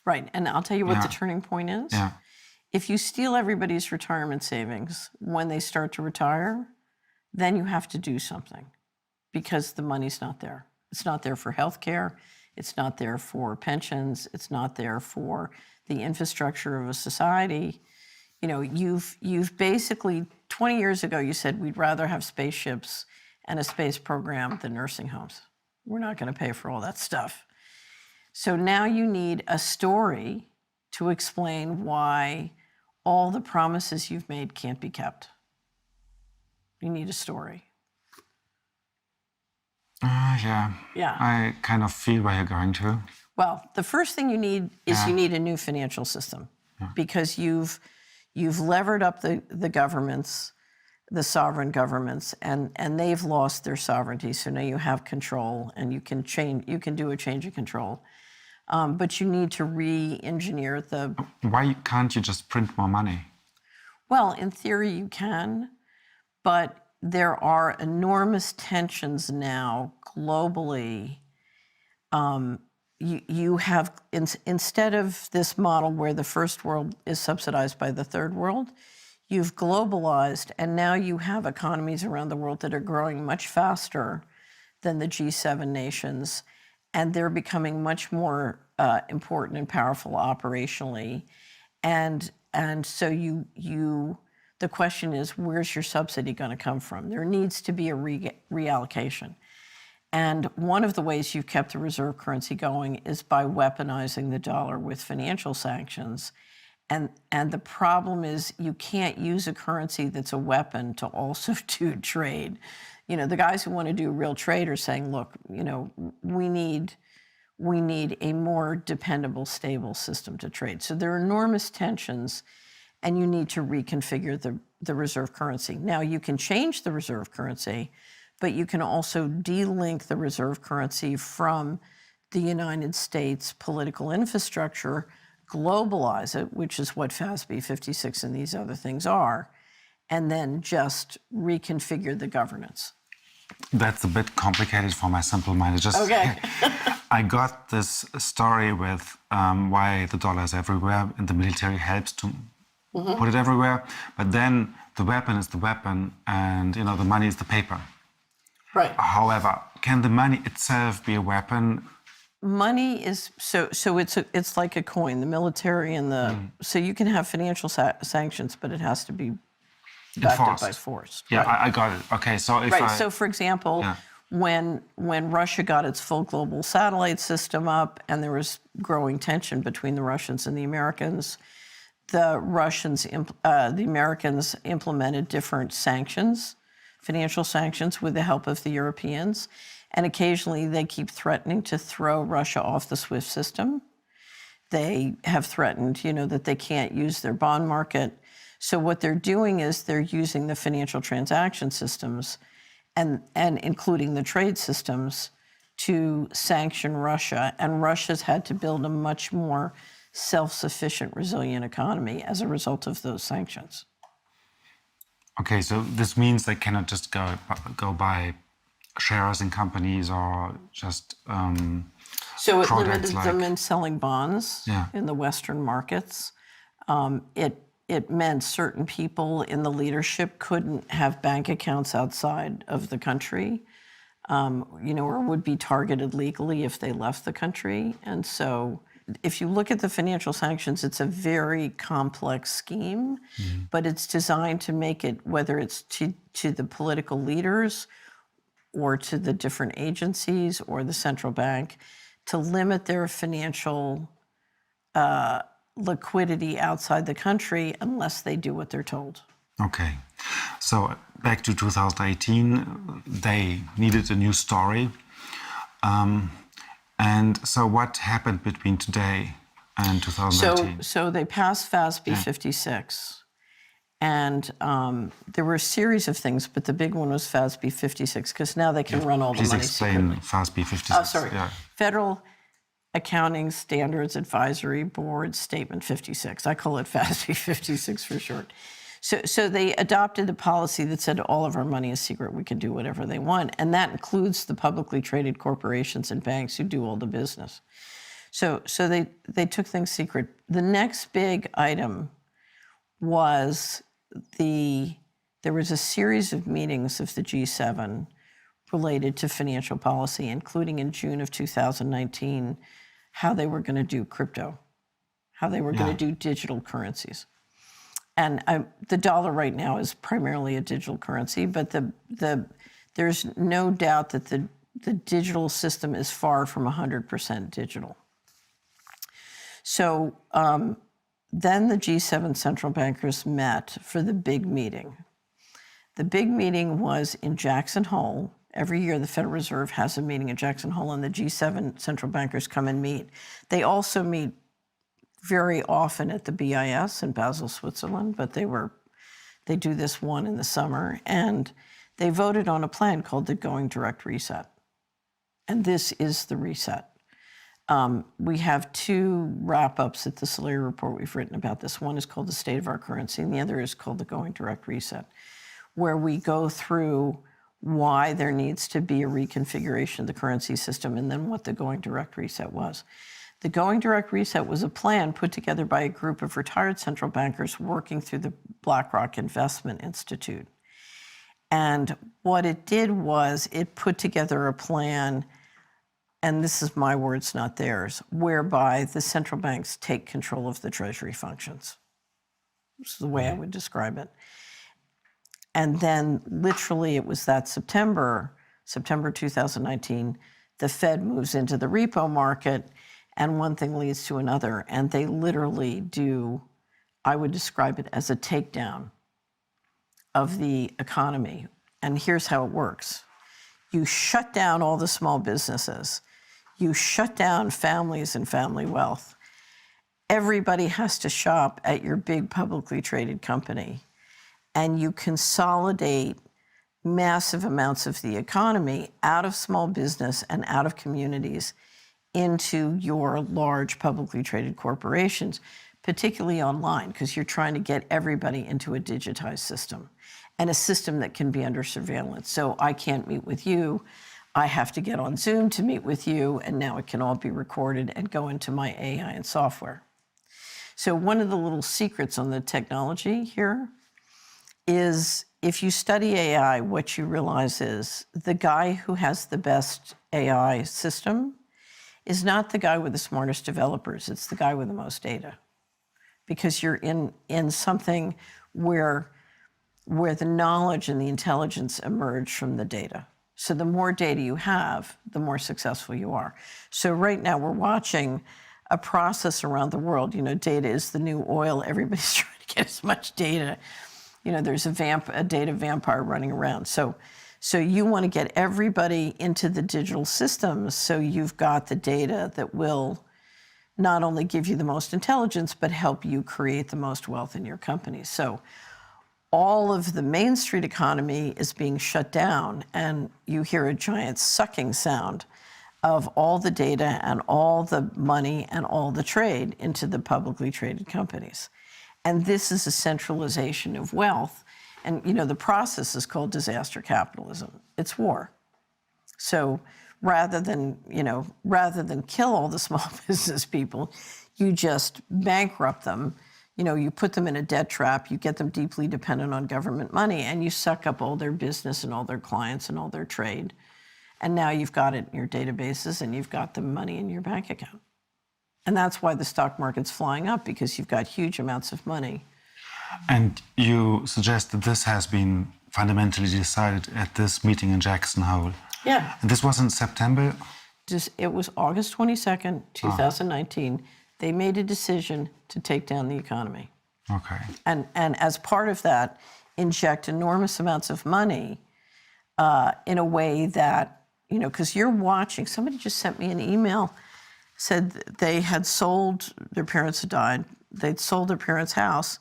Right, and I'll tell you what the turning point is. Yeah. If you steal everybody's retirement savings when they start to retire, then you have to do something because the money's not there. It's not there for health care. It's not there for pensions. It's not there for the infrastructure of a society. You've basically, 20 years ago, you said we'd rather have spaceships and a space program than nursing homes. We're not going to pay for all that stuff. So now you need a story to explain why all the promises you've made can't be kept. You need a story. Yeah. Yeah. I kind of feel where you're going to. Well, the first thing you need is you need a new financial system because you've levered up the governments, the sovereign governments, and they've lost their sovereignty. So now you have control, and you can do a change of control. But you need to re-engineer the... Why can't you just print more money? Well, in theory you can, but there are enormous tensions now globally. You have, instead of this model where the first world is subsidized by the third world, you've globalized, and now you have economies around the world that are growing much faster than the G7 nations, and they're becoming much more important and powerful operationally. And so the question is, where's your subsidy going to come from? There needs to be a reallocation. And one of the ways you've kept the reserve currency going is by weaponizing the dollar with financial sanctions. And the problem is you can't use a currency that's a weapon to also do trade. The guys who want to do real trade are saying, look, we need a more dependable, stable system to trade. So there are enormous tensions, and you need to reconfigure the reserve currency. Now, you can change the reserve currency, but you can also de-link the reserve currency from the United States political infrastructure, globalize it, which is what FASB 56 and these other things are, and then just reconfigure the governance. That's a bit complicated for my simple mind. It's just Okay. I got this story with why the dollar is everywhere and the military helps to put it everywhere. But then the weapon is the weapon, and the money is the paper. Right. However, can the money itself be a weapon? Money is so it's like a coin. The military and the so you can have financial sanctions, but it has to be backed up by Enforced. force. Yeah, Right. I got it. Okay, so if Right. So, for example, Yeah. when Russia got its full global satellite system up, and there was growing tension between the Russians and the Americans, the Americans implemented different sanctions, financial sanctions, with the help of the Europeans, and occasionally they keep threatening to throw Russia off the SWIFT system. They have threatened, that they can't use their bond market. So what they're doing is they're using the financial transaction systems and including the trade systems to sanction Russia. And Russia's had to build a much more self-sufficient, resilient economy as a result of those sanctions. Okay, so this means they cannot just go buy shares in companies or just So it products limited them like- in selling bonds Yeah. in the Western markets. It meant certain people in the leadership couldn't have bank accounts outside of the country, or would be targeted legally if they left the country. And so if you look at the financial sanctions, it's a very complex scheme, but it's designed to make it, whether it's to the political leaders or to the different agencies or the central bank, to limit their financial liquidity outside the country unless they do what they're told. Okay, so back to 2018, they needed a new story. And so what happened between today and 2018? So they passed FASB 56. And there were a series of things, but the big one was FASB 56, because now they can run all the Please money explain secretly. FASB 56. Oh, sorry. Yeah. Federal Accounting Standards Advisory Board Statement 56. I call it FASB 56 for short. So they adopted a policy that said all of our money is secret. We can do whatever they want. And that includes the publicly traded corporations and banks who do all the business. So they took things secret. The next big item was there was a series of meetings of the G7 related to financial policy, including in June of 2019, how they were going to do crypto, how they were going to do digital currencies. And the dollar right now is primarily a digital currency, but there's no doubt that the digital system is far from 100% digital. So then the G7 central bankers met for the big meeting. The big meeting was in Jackson Hole. Every year, the Federal Reserve has a meeting in Jackson Hole, and the G7 central bankers come and meet. They also meet very often at the BIS in Basel, Switzerland, but they do this one in the summer. And they voted on a plan called the Going Direct Reset. And this is the reset. We have two wrap-ups at the Solari report we've written about this. One is called The State of Our Currency, and the other is called the Going Direct Reset, where we go through why there needs to be a reconfiguration of the currency system and then what the Going Direct Reset was. The Going Direct Reset was a plan put together by a group of retired central bankers working through the BlackRock Investment Institute. And what it did was it put together a plan, and this is my words, not theirs, whereby the central banks take control of the treasury functions. This is the way I would describe it. And then literally it was that September 2019, the Fed moves into the repo market, and one thing leads to another. And they literally do, I would describe it as a takedown of the economy. And here's how it works. You shut down all the small businesses. You shut down families and family wealth. Everybody has to shop at your big publicly traded company. And you consolidate massive amounts of the economy out of small business and out of communities into your large publicly traded corporations, particularly online, because you're trying to get everybody into a digitized system. and a system that can be under surveillance. So I can't meet with you. I have to get on Zoom to meet with you, and now it can all be recorded and go into my AI and software. So one of the little secrets on the technology here is if you study AI, what you realize is the guy who has the best AI system is not the guy with the smartest developers, it's the guy with the most data. Because you're in something where the knowledge and the intelligence emerge from the data. So the more data you have, the more successful you are. So right now we're watching a process around the world. You know, data is the new oil. Everybody's trying to get as much data. You know, there's a data vampire running around. So you want to get everybody into the digital systems so you've got the data that will not only give you the most intelligence, but help you create the most wealth in your company. So all of the Main Street economy is being shut down, and you hear a giant sucking sound of all the data and all the money and all the trade into the publicly traded companies. And this is a centralization of wealth. And, you know, the process is called disaster capitalism. It's war. So rather than kill all the small business people, you just bankrupt them. You know, you put them in a debt trap, you get them deeply dependent on government money, and you suck up all their business and all their clients and all their trade. And now you've got it in your databases and you've got the money in your bank account. And that's why the stock market's flying up, because you've got huge amounts of money. And you suggest that this has been fundamentally decided at this meeting in Jackson Hole. Yeah. And this was in September? It was August 22nd, 2019. They made a decision to take down the economy. Okay. And as part of that, inject enormous amounts of money in a way that, you know, because you're watching. Somebody just sent me an email, said they had sold, their parents had died, they'd sold their parents' house.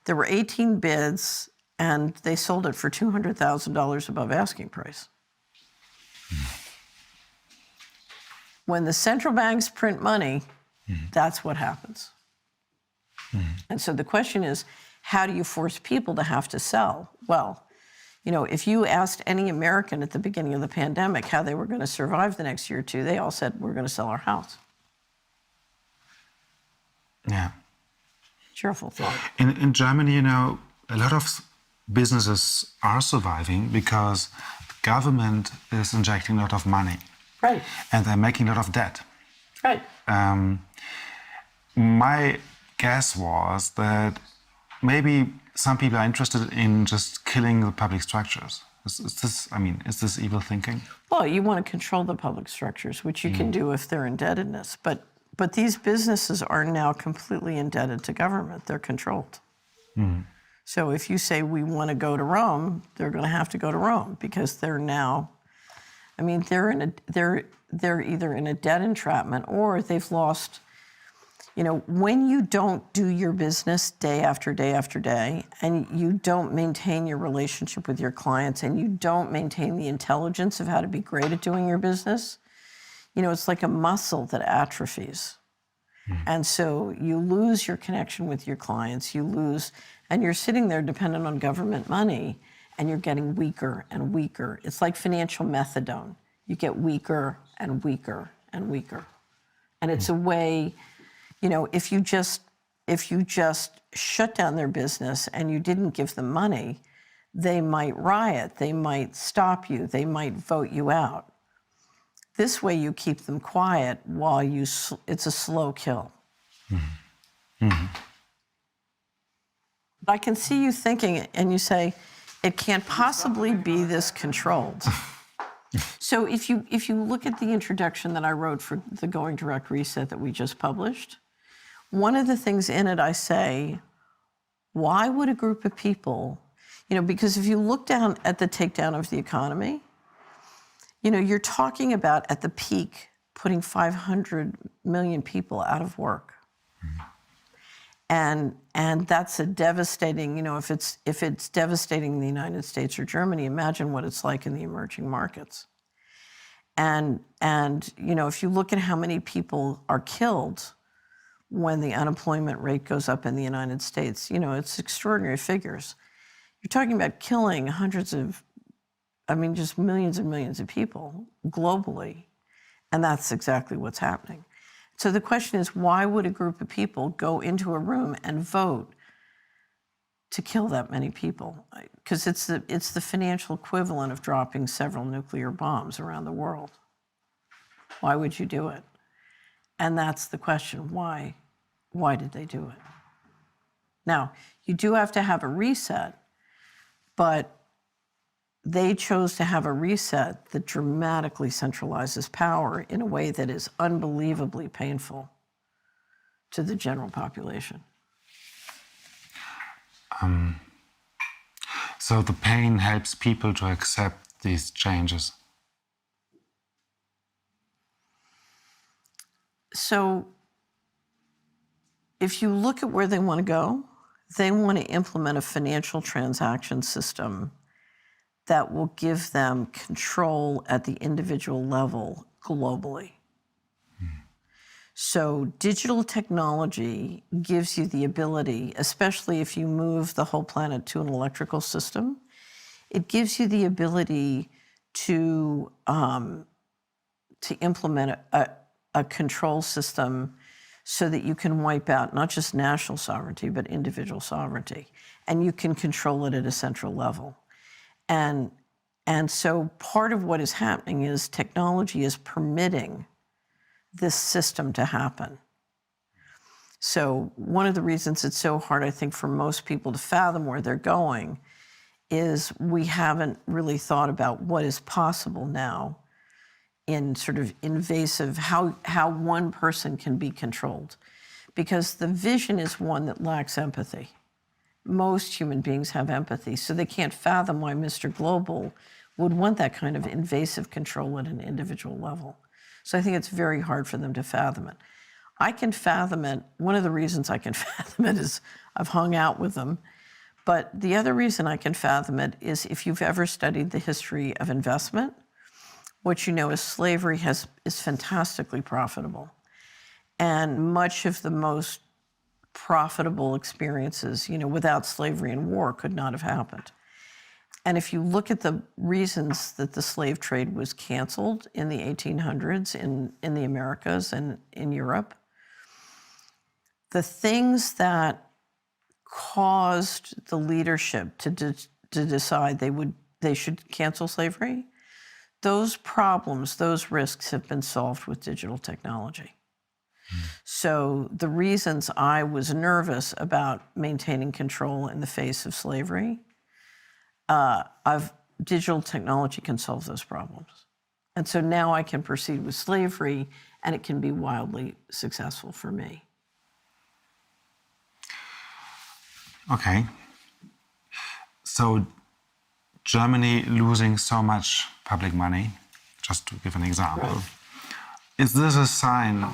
There were 18 bids, and they sold it for $200,000 above asking price. When the central banks print money, that's what happens. And so the question is, how do you force people to have to sell? Well, you know, if you asked any American at the beginning of the pandemic how they were going to survive the next year or two, they all said, we're going to sell our house. Yeah. Cheerful thought. In Germany, you know, a lot of businesses are surviving because the government is injecting a lot of money. Right. And they're making a lot of debt. Right. My guess was that maybe some people are interested in just killing the public structures. Is this evil thinking? Well, you want to control the public structures, which you can do if they're indebtedness. But these businesses are now completely indebted to government. They're controlled. So if you say we want to go to Rome, they're going to have to go to Rome because they're now, I mean, they're either in a debt entrapment or they've lost. You know, when you don't do your business day after day after day, and you don't maintain your relationship with your clients, and you don't maintain the intelligence of how to be great at doing your business, you know, it's like a muscle that atrophies. And so you lose your connection with your clients, and you're sitting there dependent on government money, and you're getting weaker and weaker. It's like financial methadone. You get weaker and weaker and weaker. And it's a way, you know, if you just shut down their business and you didn't give them money, they might riot, they might stop you, they might vote you out. This way you keep them quiet while it's a slow kill. But I can see you thinking, and you say, it can't possibly be this controlled. So if you look at the introduction that I wrote for the Going Direct Reset that we just published, one of the things in it I say, why would a group of people, you know, because if you look down at the takedown of the economy, you know, you're talking about at the peak putting 500 million people out of work. And that's a devastating, you know, if it's devastating the United States or Germany, imagine what it's like in the emerging markets. And you know, if you look at how many people are killed when the unemployment rate goes up in the United States, you know, it's extraordinary figures. you're talking about killing hundreds of, just millions and millions of people globally. And that's exactly what's happening. So the question is, why would a group of people go into a room and vote to kill that many people? Because it's the financial equivalent of dropping several nuclear bombs around the world. Why would you do it? And that's the question, why? Why did they do it? Now, you do have to have a reset, but they chose to have a reset that dramatically centralizes power in a way that is unbelievably painful to the general population. So the pain helps people to accept these changes. So if you look at where they want to go, they want to implement a financial transaction system that will give them control at the individual level globally. So digital technology gives you the ability, especially if you move the whole planet to an electrical system, it gives you the ability to implement a control system so that you can wipe out not just national sovereignty, but individual sovereignty. And you can control it at a central level. And so part of what is happening is technology is permitting this system to happen. So one of the reasons it's so hard, I think, for most people to fathom where they're going is we haven't really thought about what is possible now in sort of invasive, how one person can be controlled. Because the vision is one that lacks empathy. Most human beings have empathy, so they can't fathom why Mr. Global would want that kind of invasive control at an individual level. So I think it's very hard for them to fathom it. I can fathom it. One of the reasons I can fathom it is I've hung out with them. But the other reason I can fathom it is if you've ever studied the history of investment, what you know is slavery is fantastically profitable. And much of the most profitable experiences, without slavery and war could not have happened. And if you look at the reasons that the slave trade was canceled in the 1800s in the Americas and in Europe, the things that caused the leadership to decide they should cancel slavery, those problems, those risks have been solved with digital technology. So the reasons I was nervous about maintaining control in the face of slavery, digital technology can solve those problems. And so now I can proceed with slavery, and it can be wildly successful for me. Okay. So Germany losing so much public money, just to give an example, Right. Is this a sign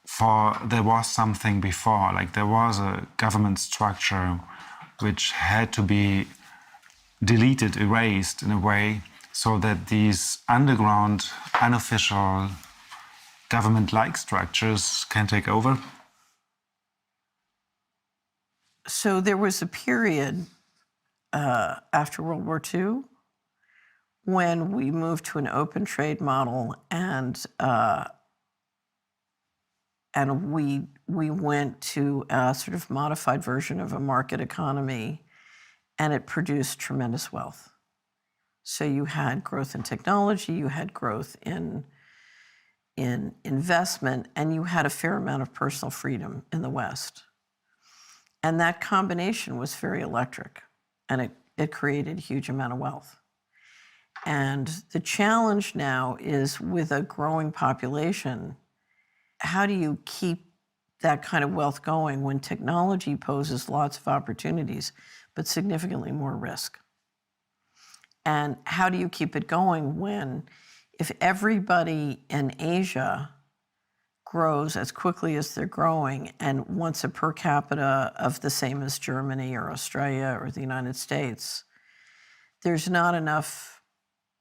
for there was something before, like there was a government structure which had to be deleted, erased in a way, so that these underground, unofficial, government-like structures can take over? So there was a period after World War II when we moved to an open trade model, and we went to a sort of modified version of a market economy, and it produced tremendous wealth. So you had growth in technology, you had growth in investment, and you had a fair amount of personal freedom in the West. And that combination was very electric, and it created a huge amount of wealth. And the challenge now is, with a growing population, how do you keep that kind of wealth going when technology poses lots of opportunities, but significantly more risk? And how do you keep it going when, if everybody in Asia grows as quickly as they're growing and wants a per capita of the same as Germany or Australia or the United States, there's not enough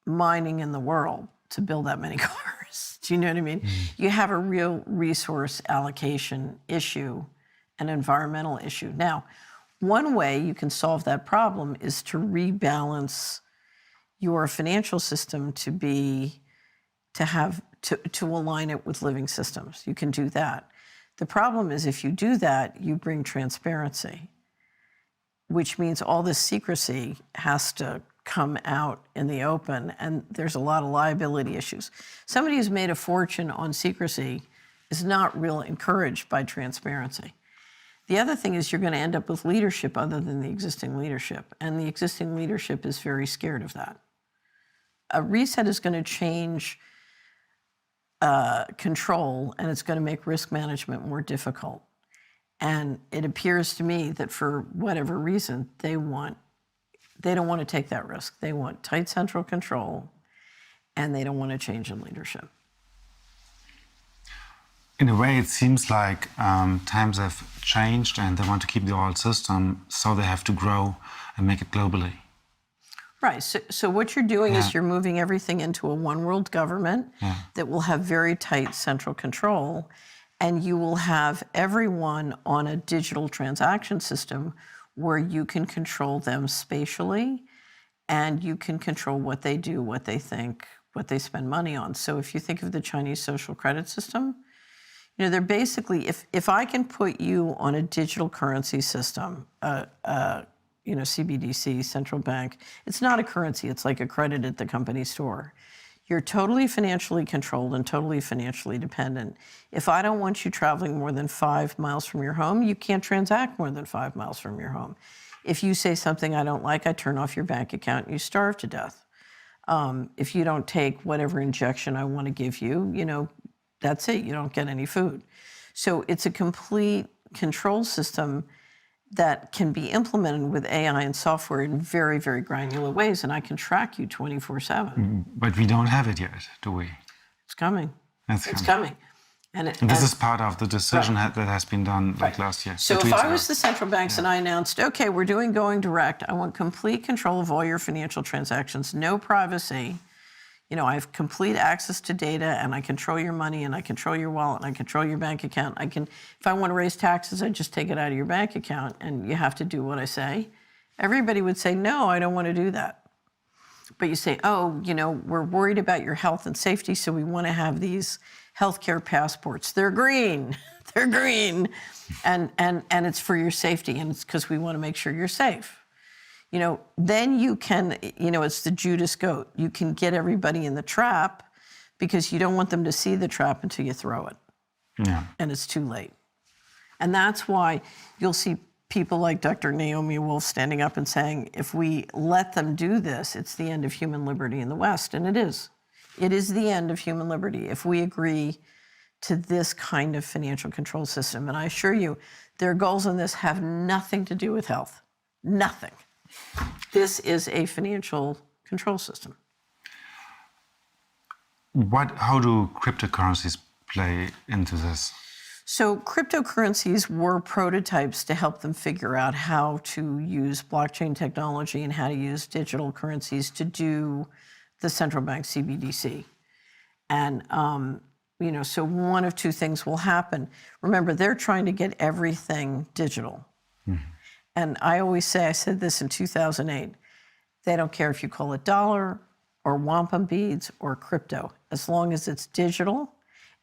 mining in the world to build that many cars. Do you know what I mean? You have a real resource allocation issue, an environmental issue. Now, One way you can solve that problem is to rebalance your financial system to align it with living systems. You can do that. The problem is if you do that, you bring transparency, which means all this secrecy has to come out in the open, and there's a lot of liability issues. Somebody who's made a fortune on secrecy is not really encouraged by transparency. The other thing is you're going to end up with leadership other than the existing leadership, and the existing leadership is very scared of that. A reset is going to change control, and it's going to make risk management more difficult. And it appears to me that for whatever reason, they don't want to take that risk. They want tight central control, and they don't want to change in leadership. In a way, it seems like times have changed and they want to keep the old system, so they have to grow and make it globally. Right. So what you're doing is you're moving everything into a one world government that will have very tight central control, and you will have everyone on a digital transaction system where you can control them spatially, and you can control what they do, what they think, what they spend money on. So if you think of the Chinese social credit system, they're basically, if I can put you on a digital currency system, CBDC, central bank, it's not a currency, it's like a credit at the company store. You're totally financially controlled and totally financially dependent. If I don't want you traveling more than 5 miles from your home, you can't transact more than 5 miles from your home. If you say something I don't like, I turn off your bank account and you starve to death. If you don't take whatever injection I want to give you, that's it, you don't get any food. So it's a complete control system that can be implemented with AI and software in very, very granular ways, and I can track you 24/7. But we don't have it yet, do we? It's coming. It's coming. And this is part of the decision that has been done last year. So if I was the central banks and I announced, okay, we're doing going direct, I want complete control of all your financial transactions, no privacy. I have complete access to data, and I control your money, and I control your wallet, and I control your bank account. If I want to raise taxes, I just take it out of your bank account, and you have to do what I say. Everybody would say, no, I don't want to do that. But you say, we're worried about your health and safety, so we want to have these healthcare passports. They're green. They're green. And it's for your safety, and it's because we want to make sure you're safe. Then you can, it's the Judas goat. You can get everybody in the trap because you don't want them to see the trap until you throw it. Yeah. And it's too late. And that's why you'll see people like Dr. Naomi Wolf standing up and saying, if we let them do this, it's the end of human liberty in the West. And it is. It is the end of human liberty if we agree to this kind of financial control system. And I assure you, their goals in this have nothing to do with health. Nothing. This is a financial control system. How do cryptocurrencies play into this? So cryptocurrencies were prototypes to help them figure out how to use blockchain technology and how to use digital currencies to do the central bank CBDC. And, so one of two things will happen. Remember, they're trying to get everything digital. Mm-hmm. And I always say, I said this in 2008, they don't care if you call it dollar or wampum beads or crypto. As long as it's digital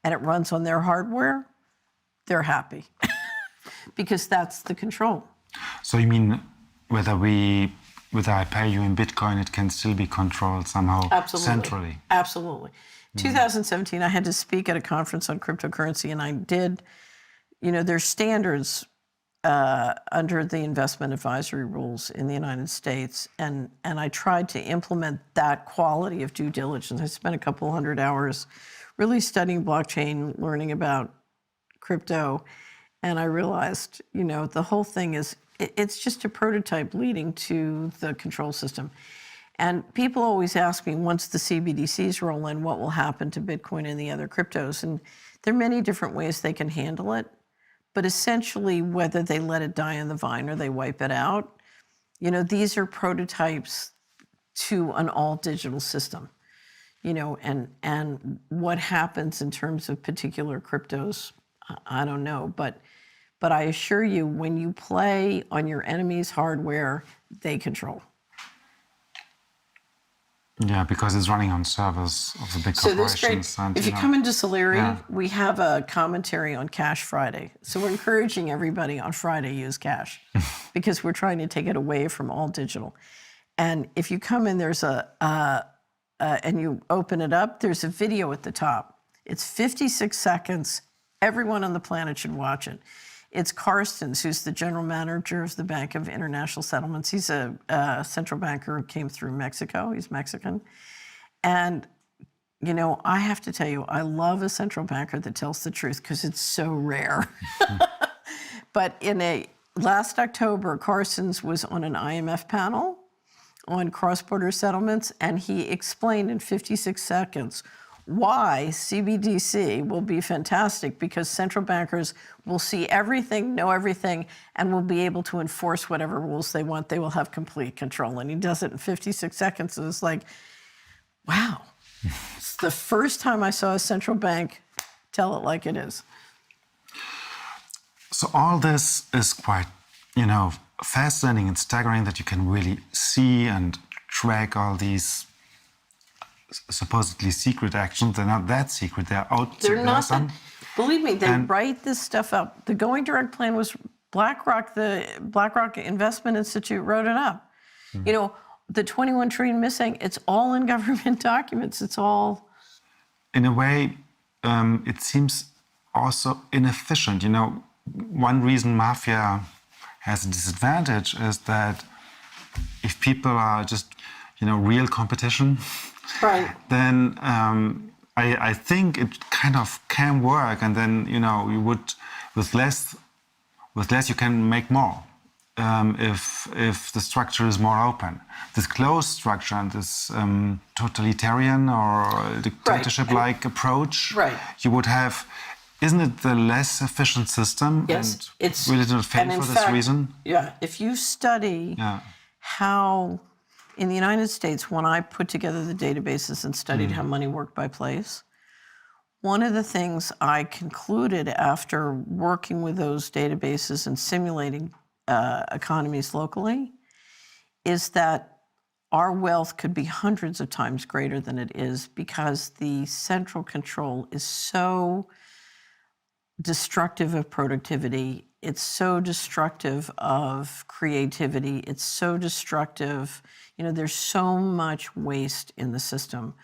and it runs on their hardware, they're happy because that's the control. So you mean whether I pay you in Bitcoin, it can still be controlled somehow centrally? Absolutely. 2017, I had to speak at a conference on cryptocurrency, and I did, there's standards under the investment advisory rules in the United States, and I tried to implement that quality of due diligence. I spent a couple hundred hours really studying blockchain, learning about crypto, and I realized, the whole thing is, it's just a prototype leading to the control system. And people always ask me, once the CBDCs roll in, what will happen to Bitcoin and the other cryptos? And there are many different ways they can handle it. But essentially, whether they let it die on the vine or they wipe it out, these are prototypes to an all-digital system. And what happens in terms of particular cryptos, I don't know. But But I assure you, when you play on your enemy's hardware, they control. Yeah, because it's running on servers of the big So this corporations. great. And, If you know, come into Solari, Yeah. we have a commentary on Cash Friday. So we're encouraging everybody on Friday use cash because we're trying to take it away from all digital. And if you come in, there's and you open it up, there's a video at the top. It's 56 seconds. Everyone on the planet should watch it. It's Carstens, who's the general manager of the Bank of International Settlements. He's a central banker who came through Mexico. He's Mexican. And, you know, I have to tell you, I love a central banker that tells the truth because it's so rare. But last October, Carstens was on an IMF panel on cross-border settlements, and he explained in 56 seconds why CBDC will be fantastic because central bankers will see everything, know everything, and will be able to enforce whatever rules they want. They will have complete control. And he does it in 56 seconds. And it's like, wow. It's the first time I saw a central bank tell it like it is. So all this is quite, you know, fascinating and staggering that you can really see and track all these supposedly secret actions. They're not that secret. They're out They're there. not that, believe me, they write this stuff up. The Going Direct plan was BlackRock, the BlackRock Investment Institute wrote it up. You know, the 21 trillion missing, it's all in government documents. It's all... In a way, it seems also inefficient. You know, one reason mafia has a disadvantage is that if people are just, you know, real competition, Right. then I think it kind of can work, and then, you know, you would with less you can make more if the structure is more open. This closed structure and this totalitarian or dictatorship-like approach, Right. you would have. Isn't it the less efficient system? Yes, and it's... will it not fail and in for this fact, reason? Yeah, if you study how, in the United States, when I put together the databases and studied how money worked by place, one of the things I concluded after working with those databases and simulating economies locally is that our wealth could be hundreds of times greater than it is because the central control is so destructive of productivity. It's so destructive of creativity. It's so destructive. You know, there's so much waste in the system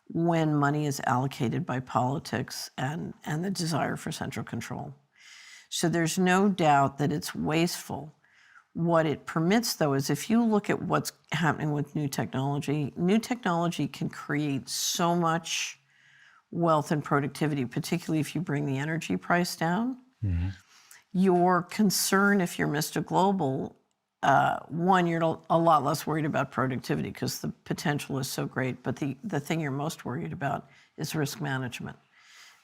when money is allocated by politics and the desire for central control. So there's no doubt that it's wasteful. What it permits, though, is if you look at what's happening with new technology can create so much wealth and productivity, particularly if you bring the energy price down. Your concern, if you're Mr. Global, one, you're a lot less worried about productivity because the potential is so great, but the thing you're most worried about is risk management.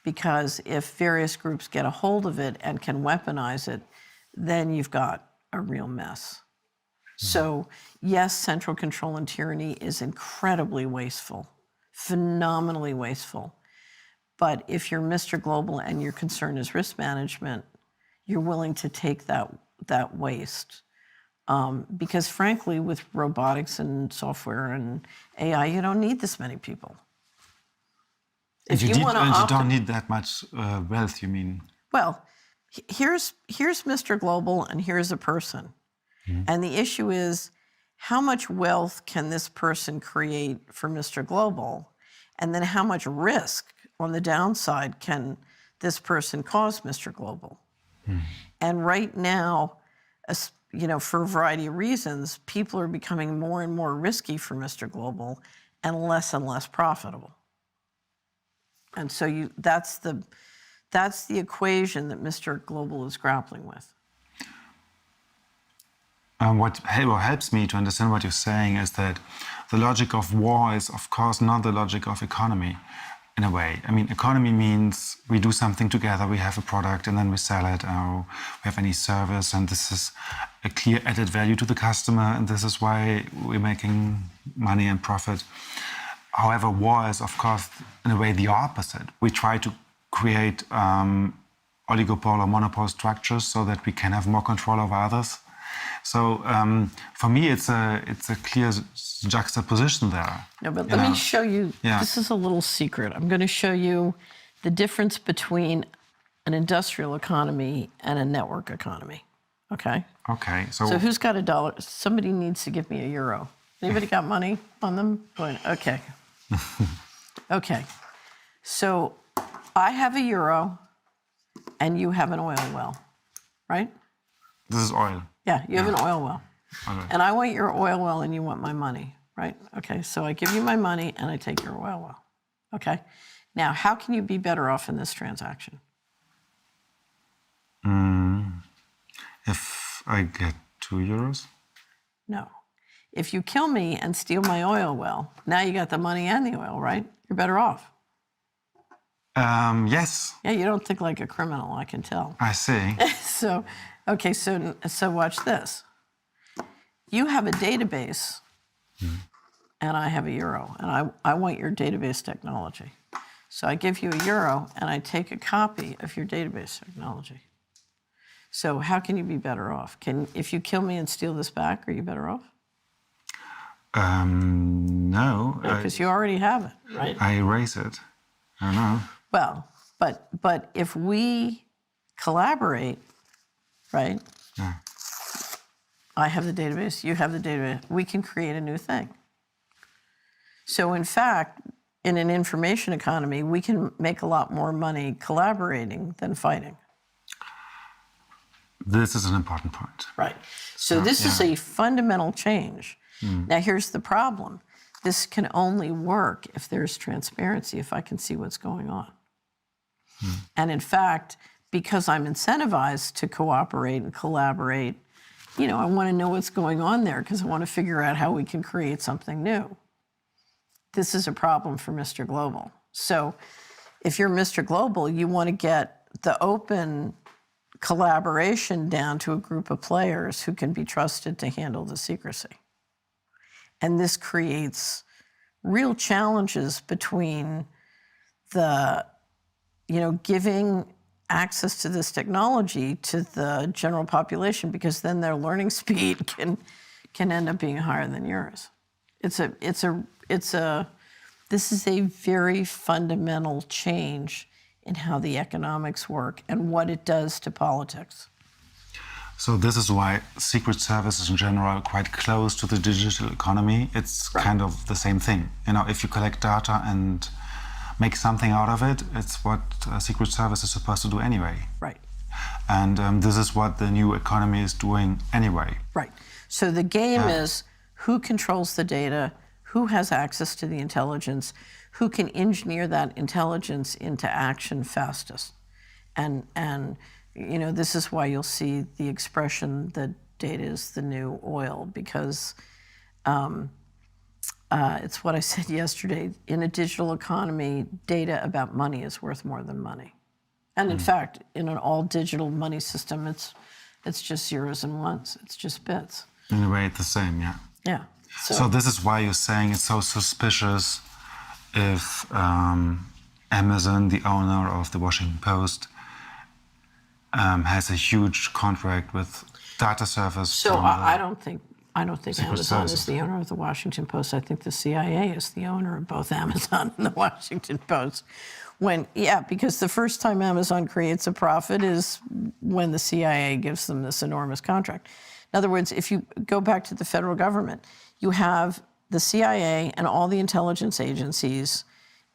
Because if various groups get a hold of it and can weaponize it, then you've got a real mess. So yes, central control and tyranny is incredibly wasteful, phenomenally wasteful. But if you're Mr. Global and your concern is risk management, you're willing to take that waste. Because frankly, with robotics and software and AI, you don't need this many people. If you don't need that much wealth, you mean? Well, here's Mr. Global and here's a person. And the issue is, how much wealth can this person create for Mr. Global? And then how much risk on the downside can this person cause Mr. Global? And right now, you know, for a variety of reasons, people are becoming more and more risky for Mr. Global and less profitable. And so that's the equation that Mr. Global is grappling with. What helps me to understand what you're saying is that the logic of war is, of course, not the logic of economy, in a way. I mean, economy means we do something together, we have a product, and then we sell it, or we have any service, and this is a clear added value to the customer, and this is why we're making money and profit. However, war is, of course, in a way, the opposite. We try to create oligopole or monopole structures so that we can have more control over others. So for me, it's a clear juxtaposition there. No, but let me show you. Yeah. This is a little secret. I'm going to show you the difference between an industrial economy and a network economy. Okay? Okay. So who's got $1? Somebody needs to give me €1. Anybody got money on them? Okay. Okay. So I have €1 and you have an oil well, right? this is oil. Yeah, you have an oil well. Okay. And I want your oil well and you want my money, right? Okay, so I give you my money and I take your oil well. Okay? Now, how can you be better off in this transaction? If I get €2, No. If you kill me and steal my oil well, now you got the money and the oil, right? You're better off. yes, Yeah, you don't think like a criminal, I can tell. I see. So, okay, so watch this. You have a database, and I have €1, and I want your database technology. So I give you €1, and I take a copy of your database technology. So how can you be better off? If you kill me and steal this back, are you better off? No, Because you already have it, right? I erase it. I don't know. Well, but if we collaborate, right? Yeah. I have the database, you have the database, we can create a new thing. So in fact, in an information economy, we can make a lot more money collaborating than fighting. This is an important point. Right. So this is a fundamental change. Now here's the problem. This can only work if there's transparency, if I can see what's going on. And in fact, because I'm incentivized to cooperate and collaborate, you know, I want to know what's going on there because I want to figure out how we can create something new. This is a problem for Mr. Global. So if you're Mr. Global, you want to get the open collaboration down to a group of players who can be trusted to handle the secrecy. And this creates real challenges between the, you know, giving access to this technology to the general population, because then their learning speed can end up being higher than yours. This is a very fundamental change in how the economics work and what it does to politics. So this is why secret services in general are quite close to the digital economy. It's kind of the same thing. You know, if you collect data and make something out of it, it's what a secret service is supposed to do anyway. Right. And this is what the new economy is doing anyway. Right. So the game is who controls the data, who has access to the intelligence, who can engineer that intelligence into action fastest. And you know, this is why you'll see the expression that data is the new oil, because it's what I said yesterday. In a digital economy, data about money is worth more than money. And in fact, in an all-digital money system, it's just zeros and ones. It's just bits. In a way, it's the same, yeah. Yeah. So this is why you're saying it's so suspicious if Amazon, the owner of the Washington Post, has a huge contract with data servers. So I don't think Amazon services. is the owner of the Washington Post. I think the CIA is the owner of both Amazon and the Washington Post. Because the first time Amazon creates a profit is when the CIA gives them this enormous contract. In other words, if you go back to the federal government, you have the CIA and all the intelligence agencies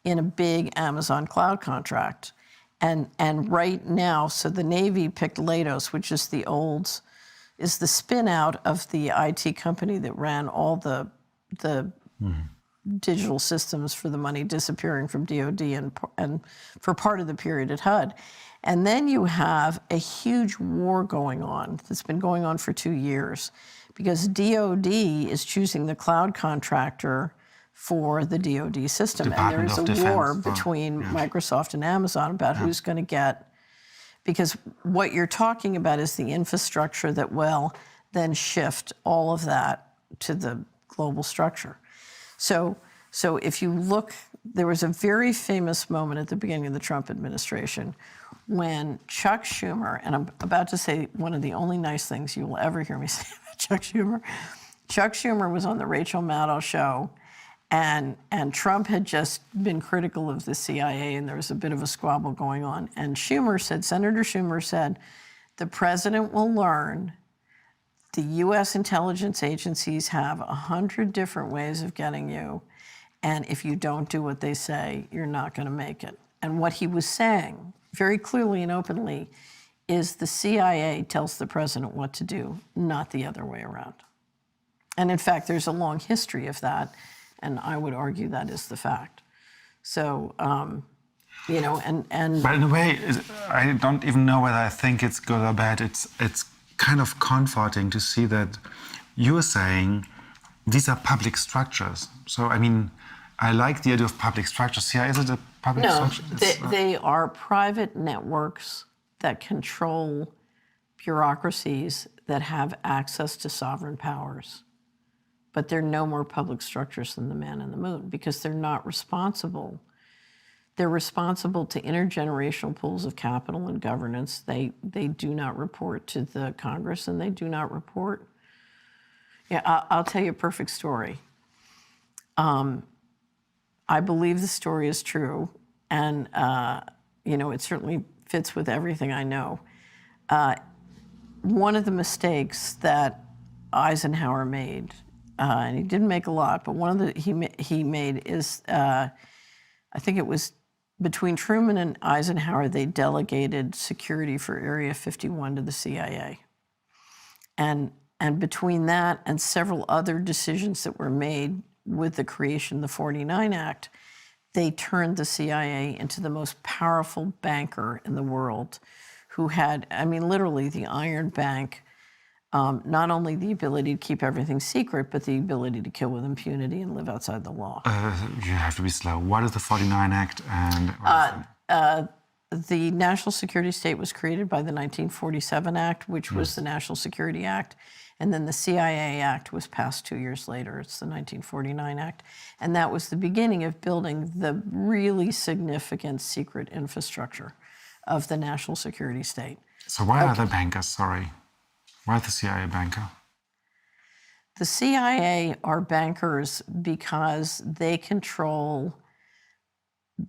in a big Amazon cloud contract. And right now, so the Navy picked Leidos, which is is the spin out of the IT company that ran all the digital systems for the money disappearing from DOD and for part of the period at HUD. And then you have a huge war going on that's been going on for 2 years because DOD is choosing the cloud contractor for the DOD system. Department and of there's a war Defense. between Microsoft and Amazon about who's going to get, because what you're talking about is the infrastructure that will then shift all of that to the global structure. So So if you look, there was a very famous moment at the beginning of the Trump administration when Chuck Schumer, and I'm about to say one of the only nice things you will ever hear me say about Chuck Schumer. Chuck Schumer was on the Rachel Maddow show, and Trump had just been critical of the CIA, and there was a bit of a squabble going on. And Senator Schumer said, the president will learn the U.S. intelligence agencies have 100 different ways of getting you, and if you don't do what they say, you're not going to make it. And what he was saying, very clearly and openly, is the CIA tells the president what to do, not the other way around. And in fact, there's a long history of that, and I would argue that is the fact. So, you know, and But in a way, I don't even know whether I think it's good or bad. It's kind of comforting to see that you're saying these are public structures. So, I mean, I like the idea of public structures. Yeah, is it a public structure? They are private networks that control bureaucracies that have access to sovereign powers. But they're no more public structures than the man in the moon because they're not responsible. They're responsible to intergenerational pools of capital and governance. They do not report to the Congress, and they do not report. Yeah, I'll tell you a perfect story. I believe the story is true, and you know, it certainly fits with everything I know. One of the mistakes that Eisenhower made, and he didn't make a lot, but one of the he made is, I think it was between Truman and Eisenhower, they delegated security for Area 51 to the CIA. And between that and several other decisions that were made with the creation of the 49 Act, they turned the CIA into the most powerful banker in the world who had, I mean, literally the Iron Bank, not only the ability to keep everything secret, but the ability to kill with impunity and live outside the law. You have to be slow. What is the 49 Act and The National Security State was created by the 1947 Act, which was the National Security Act. And then the CIA Act was passed 2 years later. It's the 1949 Act. And that was the beginning of building the really significant secret infrastructure of the national security state. So why are the bankers, sorry? Why is the CIA a banker? The CIA are bankers because they control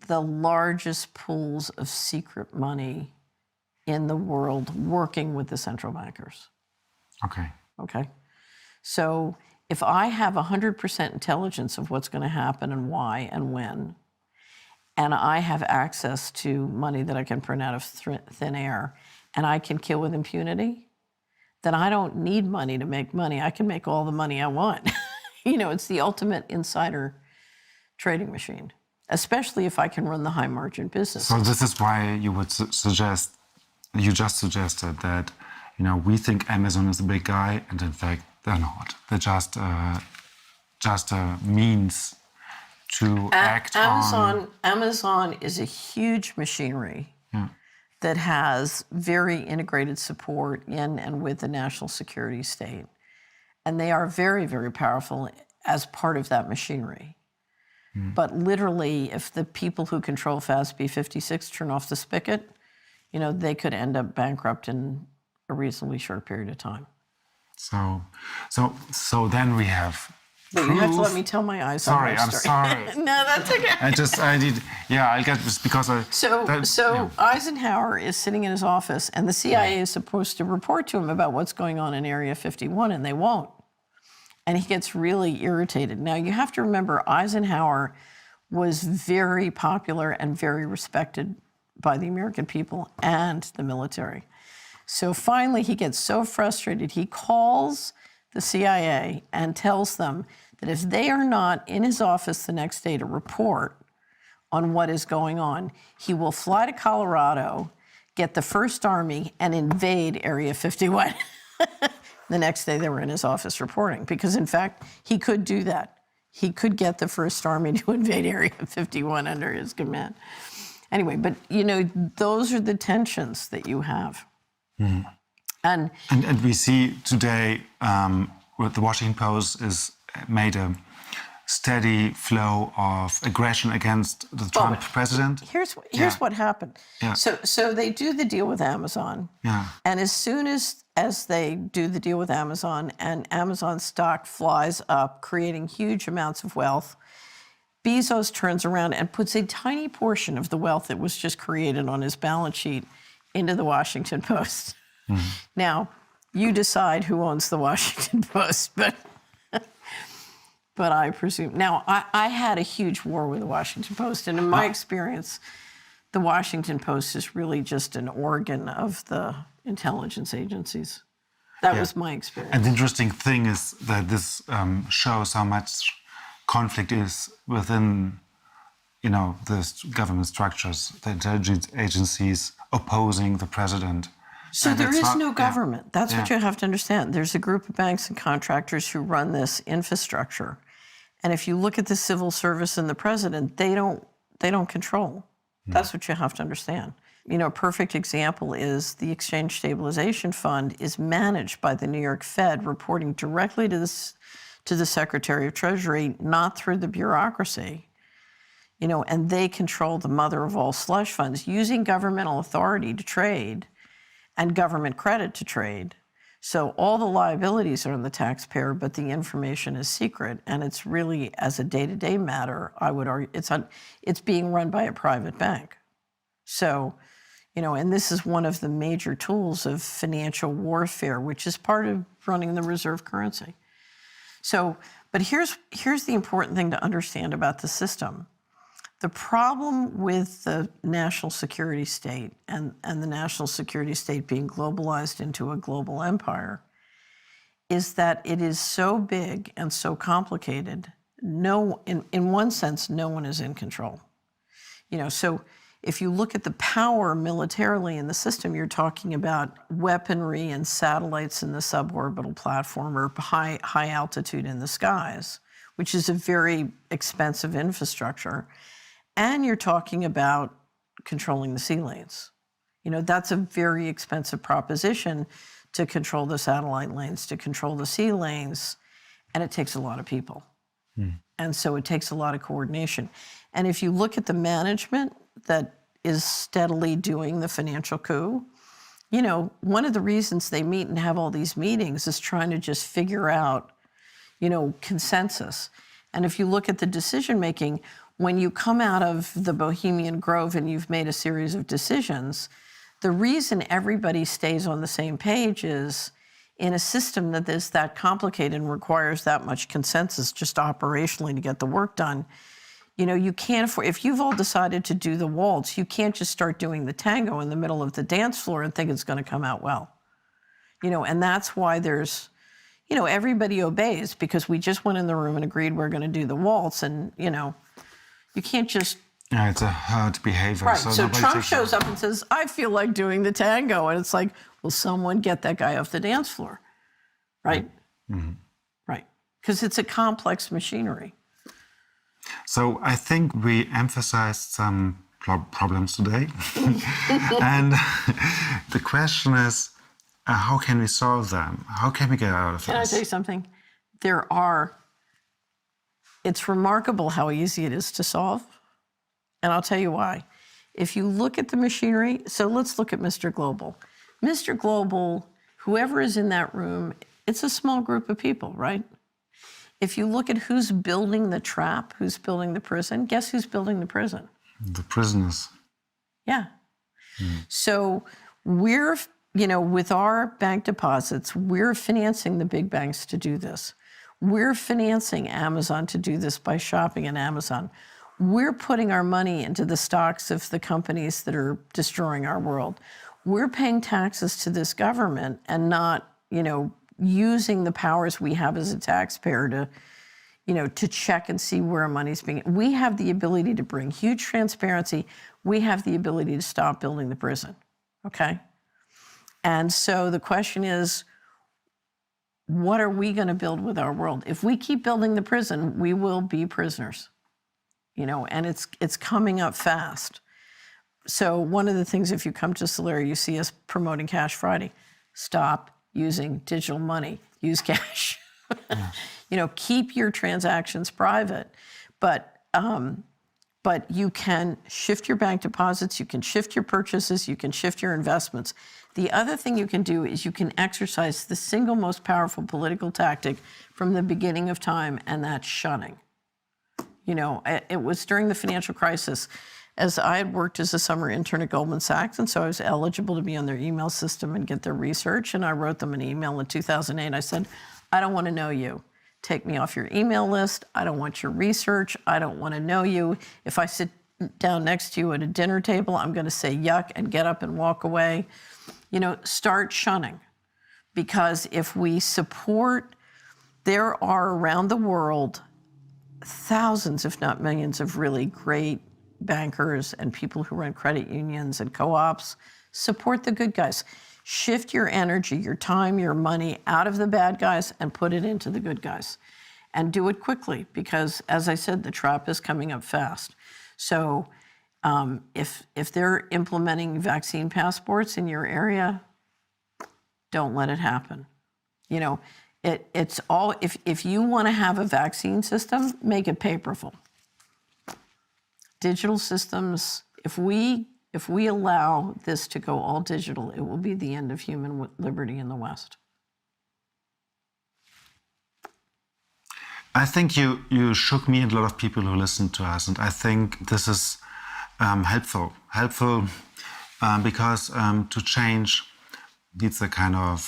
the largest pools of secret money in the world working with the central bankers. Okay? So if I have 100% intelligence of what's going to happen and why and when, and I have access to money that I can print out of thin air, and I can kill with impunity, then I don't need money to make money. I can make all the money I want. You know, it's the ultimate insider trading machine, especially if I can run the high margin business. So this is why you would suggest, you just suggested that, you know, we think Amazon is a big guy, and in fact, they're not. They're just a means to act on. Amazon is a huge machinery that has very integrated support in and with the national security state. And they are very, very powerful as part of that machinery. But literally, if the people who control FASB 56 turn off the spigot, you know, they could end up bankrupt in a reasonably short period of time. So then we have. But you have to let me tell my eyes on Sorry, I'm sorry. No, that's okay. I get this because Eisenhower is sitting in his office, and the CIA is supposed to report to him about what's going on in Area 51, and they won't. And he gets really irritated. Now, you have to remember, Eisenhower was very popular and very respected by the American people and the military. So finally, he gets so frustrated, he calls the CIA and tells them that if they are not in his office the next day to report on what is going on, he will fly to Colorado, get the First Army, and invade Area 51. The next day they were in his office reporting, because in fact, he could do that. He could get the First Army to invade Area 51 under his command. Anyway, but you know, those are the tensions that you have. And we see today, with the Washington Post is made a steady flow of aggression against the Trump president. Here's Yeah. what happened. Yeah. So they do the deal with Amazon. Yeah. And as soon as they do the deal with Amazon and Amazon stock flies up, creating huge amounts of wealth, Bezos turns around and puts a tiny portion of the wealth that was just created on his balance sheet into the Washington Post. Now, you decide who owns the Washington Post, but I presume. Now, I had a huge war with the Washington Post, and in my experience, the Washington Post is really just an organ of the intelligence agencies. That was my experience. And the interesting thing is that this shows how much conflict is within, the government structures, the intelligence agencies opposing the president. So And there it's is not- no government. That's what Yeah. you have to understand. There's a group of banks and contractors who run this infrastructure. And if you look at the civil service and the president, they don't control. That's what you have to understand. A perfect example is the Exchange Stabilization Fund is managed by the New York Fed, reporting directly to the Secretary of Treasury, not through the bureaucracy. And they control the mother of all slush funds, using governmental authority to trade and government credit to trade. So all the liabilities are on the taxpayer, but the information is secret. And it's really, as a day-to-day matter, I would argue, it's being run by a private bank. So, and this is one of the major tools of financial warfare, which is part of running the reserve currency. So, but here's the important thing to understand about the system. The problem with the national security state and the national security state being globalized into a global empire is that it is so big and so complicated. In one sense, no one is in control. So if you look at the power militarily in the system, you're talking about weaponry and satellites in the suborbital platform or high altitude in the skies, which is a very expensive infrastructure. And you're talking about controlling the sea lanes. That's a very expensive proposition to control the satellite lanes, to control the sea lanes, and it takes a lot of people. And so it takes a lot of coordination. And if you look at the management that is steadily doing the financial coup, one of the reasons they meet and have all these meetings is trying to just figure out, consensus. And if you look at the decision-making, when you come out of the Bohemian Grove and you've made a series of decisions, the reason everybody stays on the same page is in a system that is that complicated and requires that much consensus just operationally to get the work done. You can't afford, if you've all decided to do the waltz, you can't just start doing the tango in the middle of the dance floor and think it's going to come out well. And that's why there's, everybody obeys because we just went in the room and agreed we're going to do the waltz and, you can't just... Yeah, it's a herd behavior. Right, so nobody Trump takes- shows up and says, I feel like doing the tango. And it's like, will someone get that guy off the dance floor? Right? Mm-hmm. Right. Because it's a complex machinery. So I think we emphasized some problems today. And the question is, how can we solve them? How can we get out of Can I this? tell you something? It's remarkable how easy it is to solve. And I'll tell you why. If you look at the machinery, so let's look at Mr. Global. Mr. Global, whoever is in that room, it's a small group of people, right? If you look at who's building the trap, who's building the prison, guess who's building the prison? The prisoners. Yeah. So we're, with our bank deposits, we're financing the big banks to do this. We're financing Amazon to do this by shopping at Amazon. We're putting our money into the stocks of the companies that are destroying our world. We're paying taxes to this government and not, using the powers we have as a taxpayer to check and see where our money's being. We have the ability to bring huge transparency. We have the ability to stop building the prison, okay? And so the question is, what are we going to build with our world? If we keep building the prison, we will be prisoners, and it's coming up fast. So one of the things, if you come to Solera, you see us promoting Cash Friday. Stop using digital money. Use cash. You know, keep your transactions private, but you can shift your bank deposits, you can shift your purchases, you can shift your investments. The other thing you can do is you can exercise the single most powerful political tactic from the beginning of time, and that's shunning. You know, it was during the financial crisis, as I had worked as a summer intern at Goldman Sachs, and so I was eligible to be on their email system and get their research, and I wrote them an email in 2008. I said, I don't want to know you. Take me off your email list. I don't want your research. I don't want to know you. If I sit down next to you at a dinner table, I'm going to say yuck and get up and walk away. You know, start shunning. Because if we support, there are around the world thousands, if not millions, of really great bankers and people who run credit unions and co-ops. Support the good guys. Shift your energy, your time, your money out of the bad guys and put it into the good guys. And do it quickly because, as I said, the trap is coming up fast. So if they're implementing vaccine passports in your area, don't let it happen. You know, it's all, if you want to have a vaccine system, make it paperful. Digital systems, if we allow this to go all digital, it will be the end of human liberty in the West. I think you shook me and a lot of people who listen to us, and I think this is helpful because to change needs a kind of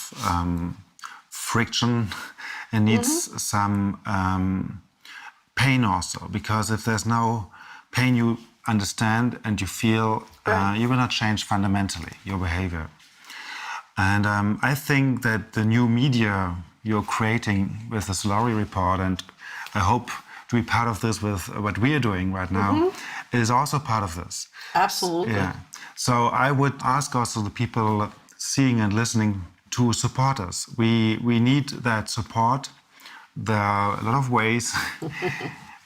friction and needs some pain also, because if there's no pain you understand and you feel, you will not change fundamentally your behavior. And I think that the new media you're creating with the Solari report, and I hope to be part of this with what we are doing right now, is also part of this. Absolutely. Yeah. So I would ask also the people seeing and listening to support us. We need that support. There are a lot of ways.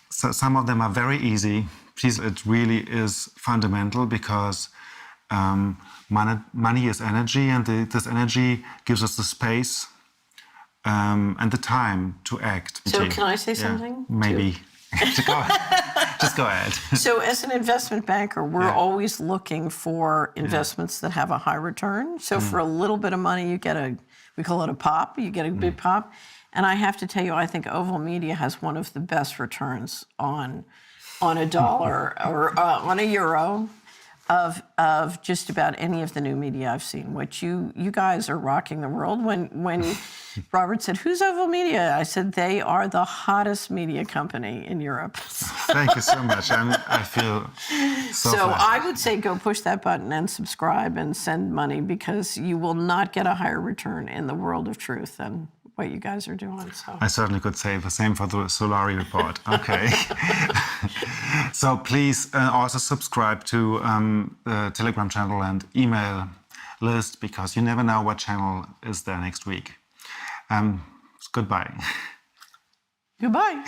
So some of them are very easy. Please, it really is fundamental because money is energy, and this energy gives us the space and the time to act. So can I say something? Maybe. Just go ahead. So as an investment banker, we're always looking for investments that have a high return. So for a little bit of money, you get we call it a pop, you get a big pop. And I have to tell you, I think Oval Media has one of the best returns on a dollar or on a euro of just about any of the new media I've seen. Which you guys are rocking the world. When Robert said, "Who's Oval Media?" I said, "They are the hottest media company in Europe." Thank you so much. I feel so flattered. I would say go push that button and subscribe and send money, because you will not get a higher return in the world of truth than what you guys are doing. So I certainly could say the same for the Solari report. Okay. So please also subscribe to the Telegram channel and email list, because you never know what channel is there next week. Goodbye. goodbye.